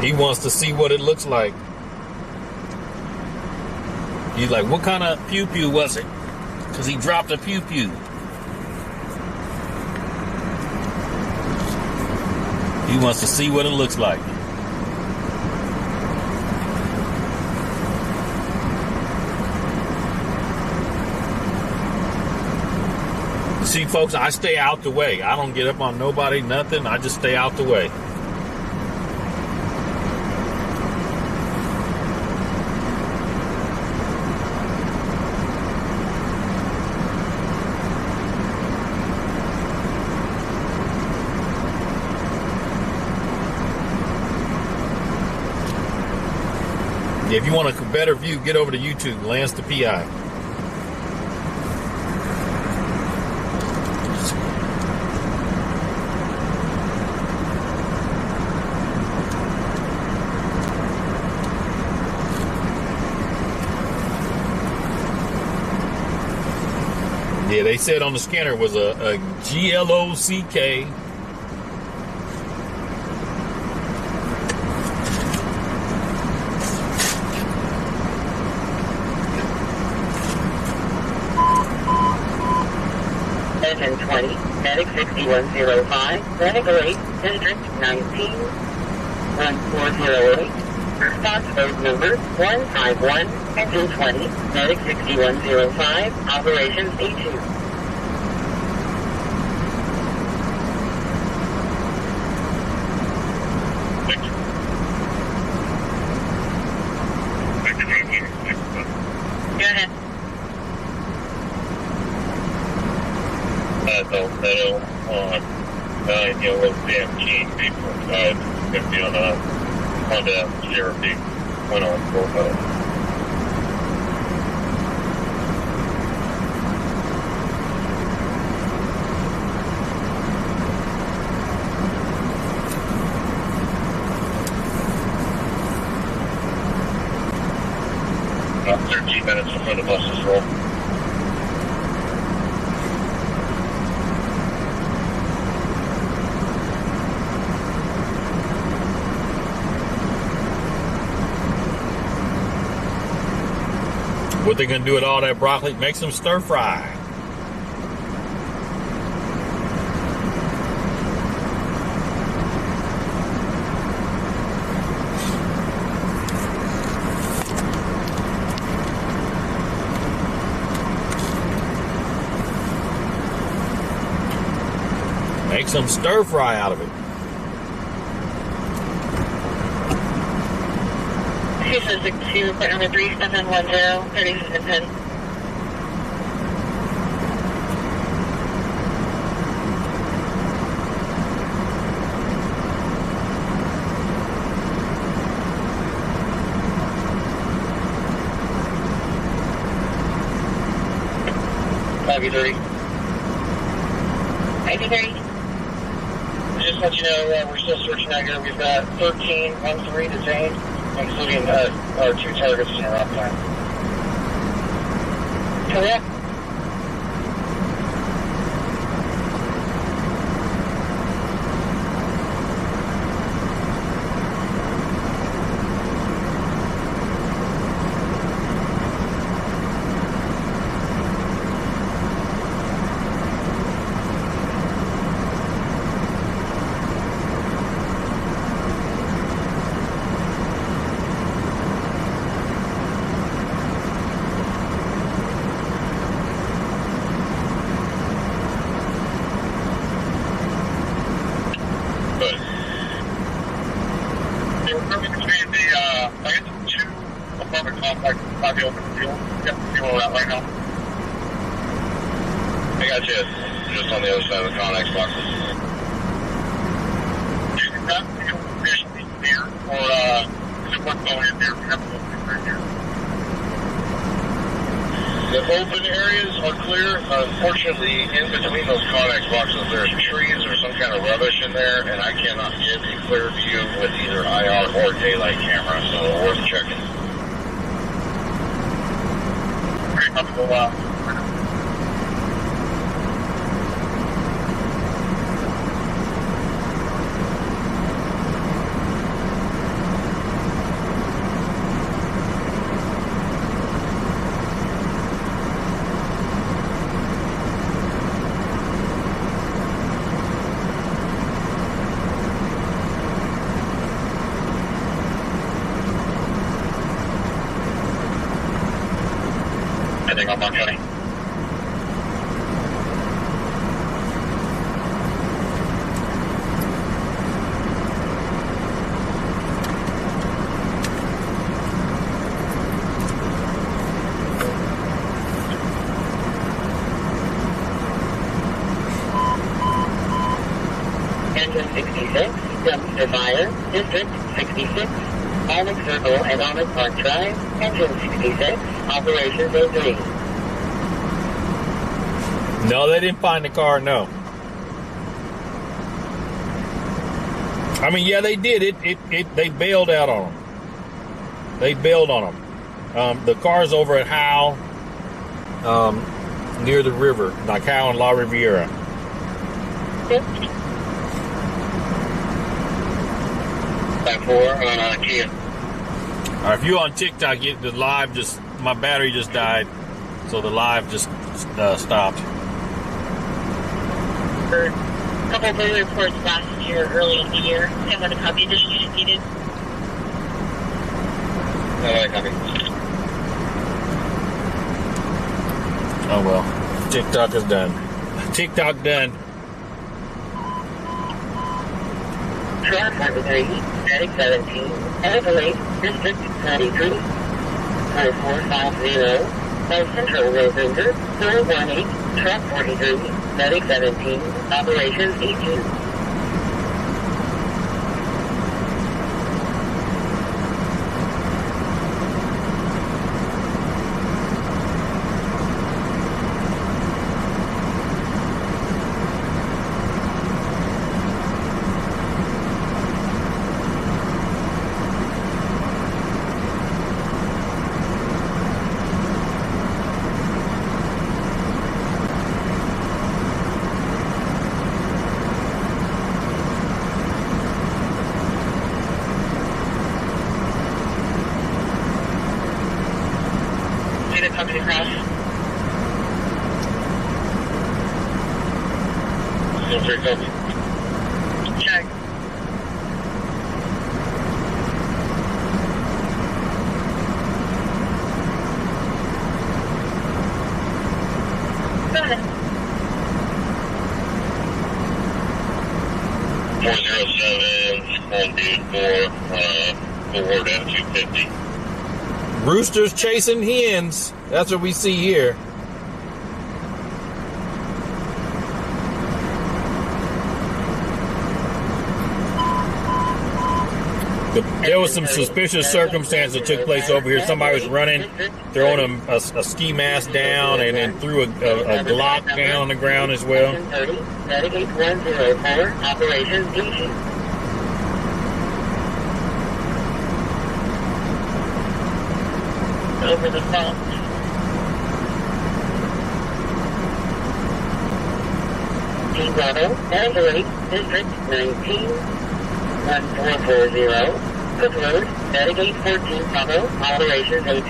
He wants to see what it looks like. He's like, what kind of pew-pew was it? Because he dropped a pew-pew. He wants to see what it looks like. See, folks, I stay out the way. I don't get up on nobody, nothing. I just stay out the way. If you want a better view, get over to YouTube, Lance the PI. Yeah, they said on the scanner was a GLOCK. Engine 20, Medic 6105, Medic 8, District 19, 1408. Response code number 151, Engine 20, Medic 6105, Operations A2. Go ahead. Meadow on 9 Yellow DMT 8.5, 50 on a Honda CRV, went on full metal. About 13 minutes before the buses roll. What they gonna do with all that broccoli? Make some stir fry. Make some stir fry out of it. 2662, part number 3710, 3710. IV30. IV30. Just let you know, we're still searching out here. We've got 1313 detained, including our 2 targets in our off time. Correct. I got you just on the other side of the Connex boxes. You can not feel officially here, or is it what's going in there? We have to look right here. The open areas are clear. Unfortunately, in between those Connex boxes, there's trees or some kind of rubbish in there, and I cannot get a clear view with either IR or daylight camera, so worth checking. Pretty comfortable. anything on Mark County. Engine 66, dumpster fire, District 66, Almond Circle and Almond Park Drive, Engine 66, operations A3. No, they didn't find the car, no. I mean, yeah, they did. They bailed out on them. They bailed on them. The car's over at Howe, near the river, like Howe and La Riviera. Back 4 on Kia. All right, if you're on TikTok, the live my battery just died, so the live just stopped. A couple of other reports last year, early in the year. And when a copy distribution needed. Copy. Oh well, TikTok is done. TikTok done. Truck 43, Medic 17, Adelaide, District 93, 4450, South Central Roadbender, 418, Truck 43, Medic 17, Operations 18. Coming across. Still 3 copy. Check. Go ahead. 407, on dude 4, forward at 250. Roosters chasing hens. That's what we see here. But there was some suspicious circumstance that took place over here. Somebody was running, throwing a ski mask down, and then threw a Glock down on the ground as well. 30, Medicaid 104, Operations DC. Over the phone. Team Bravo, Adelaide, District 19, 1440, Cook Road, Medicaid 14 Bravo, Operations A2.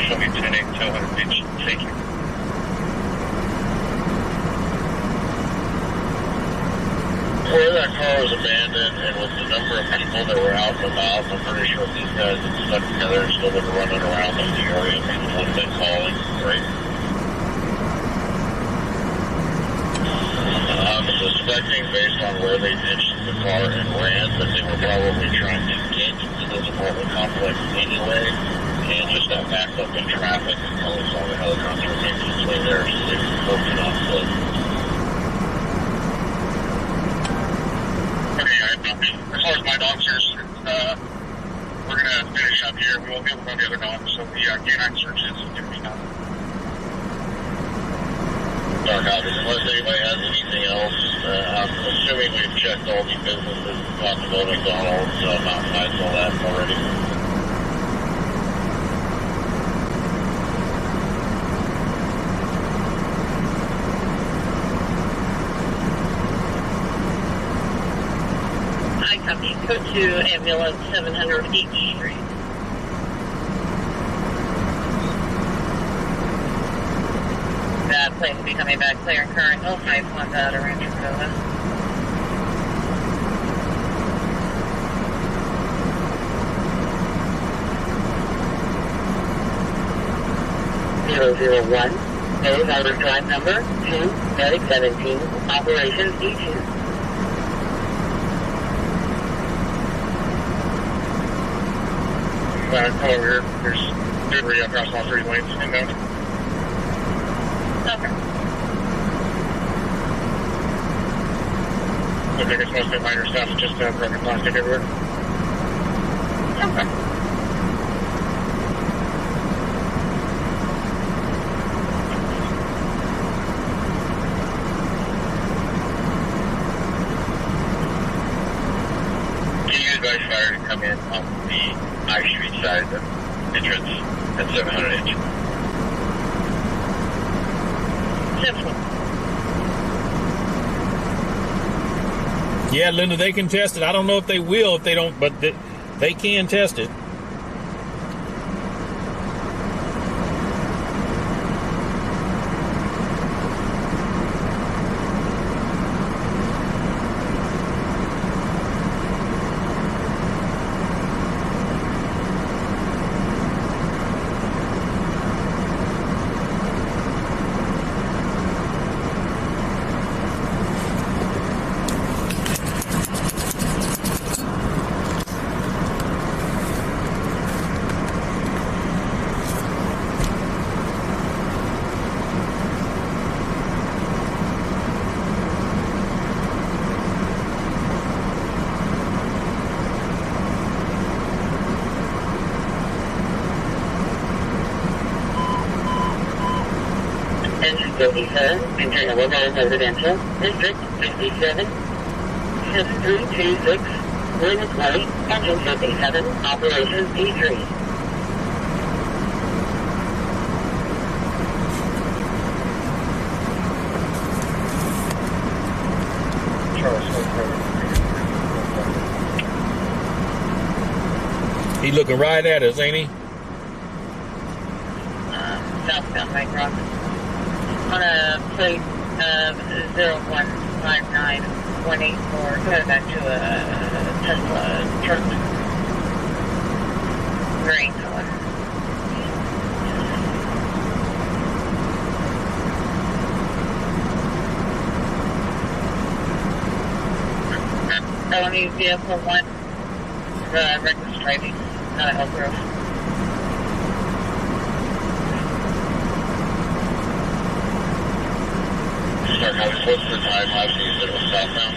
Show me 10-8, 200 pitch. Thank you. Where that car was abandoned and with the number of people that were out and about, I'm pretty sure these guys had stuck together and still been running around in the area. People would have been calling, right? I'm suspecting, based on where they ditched the car and ran, that they were probably trying to get to this apartment complex anyway, and just got backed up in traffic until they saw the helicopter make its way there, so they were focused on foot. As far as my dogs here, we're going to finish up here. We won't be able to go to the other dogs, so the canine search is going to be done. Dark obvious. Unless anybody has anything else, I'm assuming we've checked all the businesses, talked about McDonald's, Mountain Heights, all that already. Code 2, ambulance 700 H Street. That plane will be coming back clear and current. No 5-1 out of Rancho Cordova. 001, Rose Outer Drive number 2, Medic 17, Operations E2. Come over here. There's debris across all 3 lanes inbound. Okay. I think it's mostly minor stuff, just broken plastic everywhere. Okay. Can you advise fire to come in on the I Street side, the entrance at 700H? Simple. Yeah, Linda, they can test it. I don't know if they will, if they don't, but they can test it. Engine 57, entering Woodlawn Residential, District 67, 7326, Williams Way, Engine 57, Operations D3. He looking right at us, ain't he? Southbound Lake Rock. On a plate of 0159184, going back to a Tesla truck. Green color. Felony vehicle 1, reckless driving, not a Elk Grove. What's the time last you said it was southbound?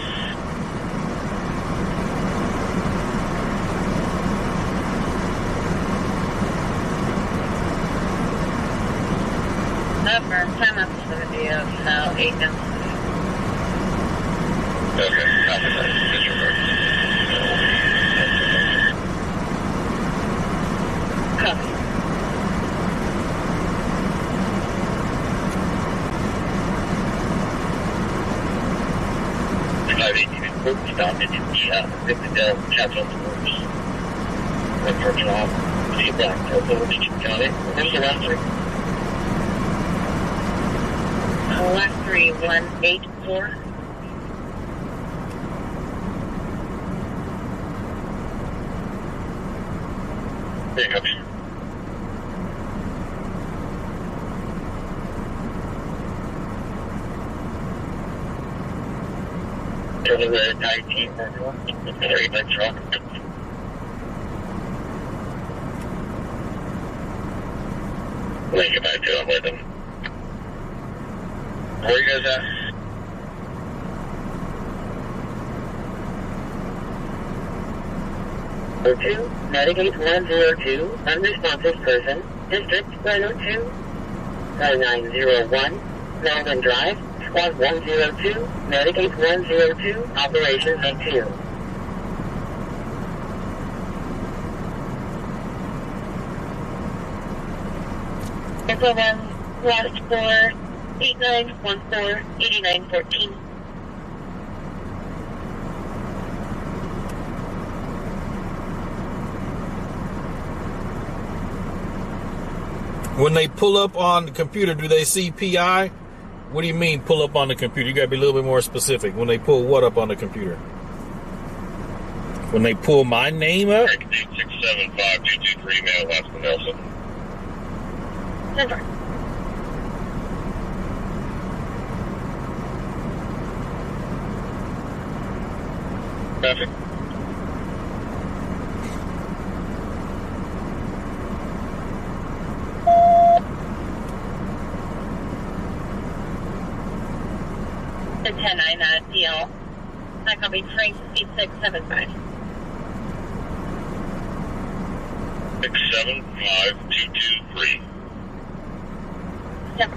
Number, time lapse is going to be of 8 now. Okay, copy that. Disregard. Copy. Stop it in the Capitol Stores. One parking lot. See black purple. Did you count it? Where's the last 3? Last 3, 184. There you go. To the 19, very much wrong. Link it back to him with him. Where are you guys at? O2, Medicaid 102, unresponsive person, District 102, 901, Melvin Drive, Squad 102, Medicaid 102, Operations A2. Info one, last 4, 8914, 8914. When they pull up on the computer, do they see PI? What do you mean pull up on the computer? You got to be a little bit more specific. When they pull what up on the computer? When they pull my name up? 675-223, mail, Alaska Nelson. Number. Traffic. The 10-9 DL. I copy Frank 8675. 675223. Yep.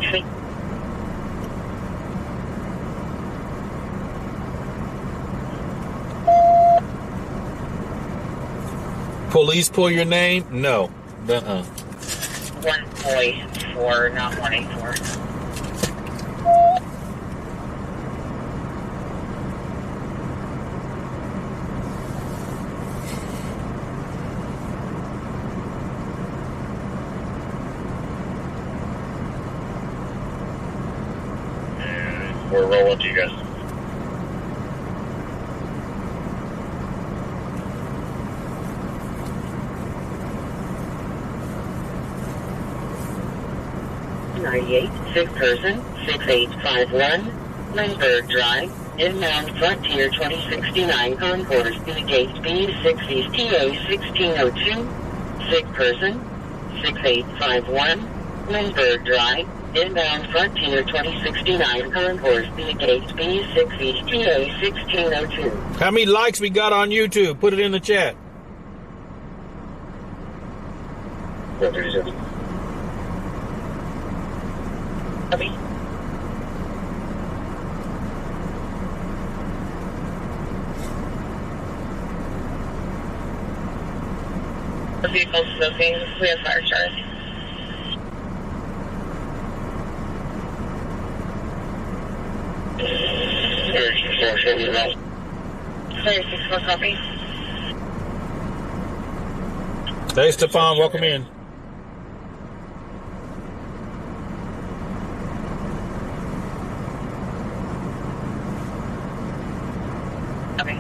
Sweet. Police pull your name? No. 144, not 184. And we're rolling to you guys. Six person, 6851, Lindbergh Drive, inbound Frontier 2069, concourse B gate speed 60 TA 1602, sick person, 6851, Lindbergh Drive, inbound Frontier 2069, concourse B gate speed 60 TA 1602. How many likes we got on YouTube? Put it in the chat. 437. Copy. The vehicle's smoking. We have fire charge. Very 34 copy. Hey, Stefan, welcome in. Copy.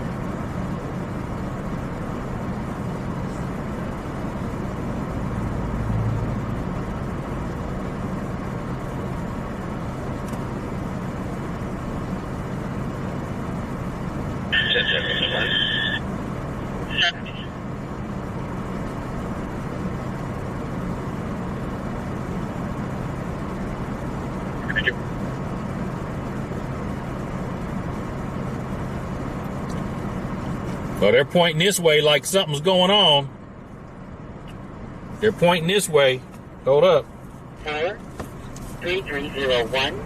Well, they're pointing this way like something's going on. They're pointing this way. Hold up. 43301,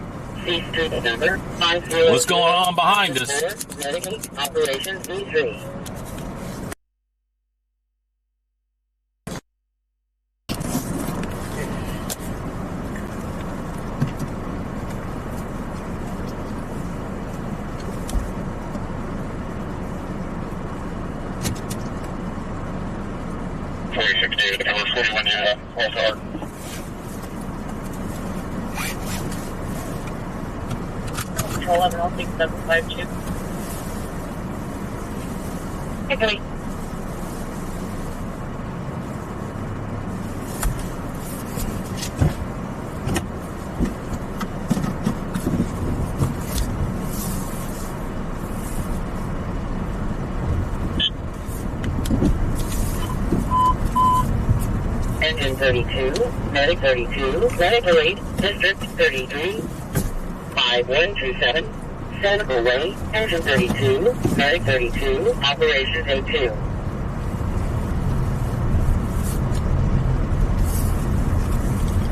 C Street number 50. What's going on behind us? Medicaid Operation B3. The number 41 unit, also. Control 11, I'll take 752. Hey, Cody. Engine 32, Medic 32, Medical Aid, District 33, 5127, Senegal Way, Engine 32, Medic 32, Operations A2.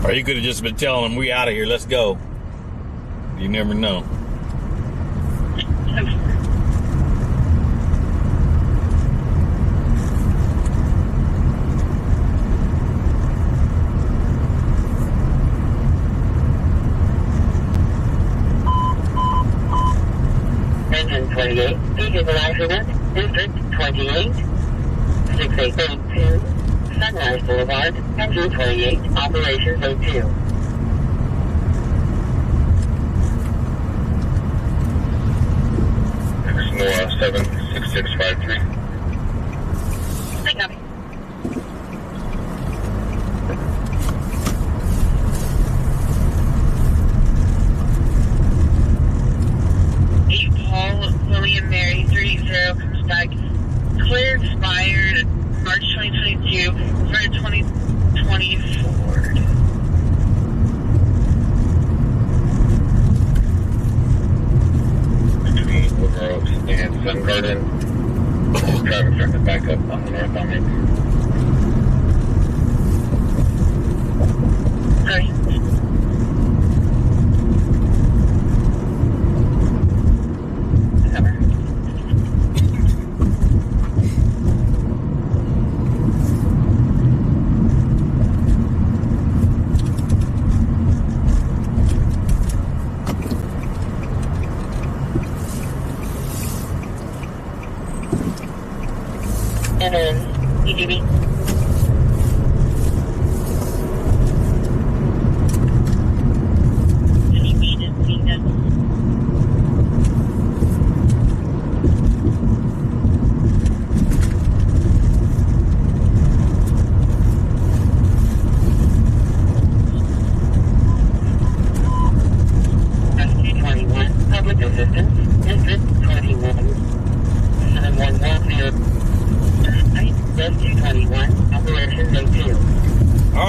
Or you could have just been telling them, we out of here, let's go. You never know. Engine 28, vehicle accident, District 28, 6882, Sunrise Boulevard, Engine 28, Operations A2. Noah 76653. I copy.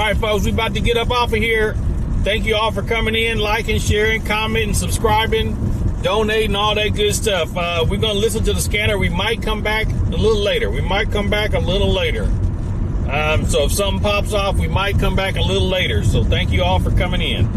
right, folks, we about to get up off of here. Thank you all for coming in, liking, sharing, commenting, subscribing, donating, all that good stuff. We're going to listen to the scanner. We might come back a little later. So if something pops off, we might come back a little later. So thank you all for coming in.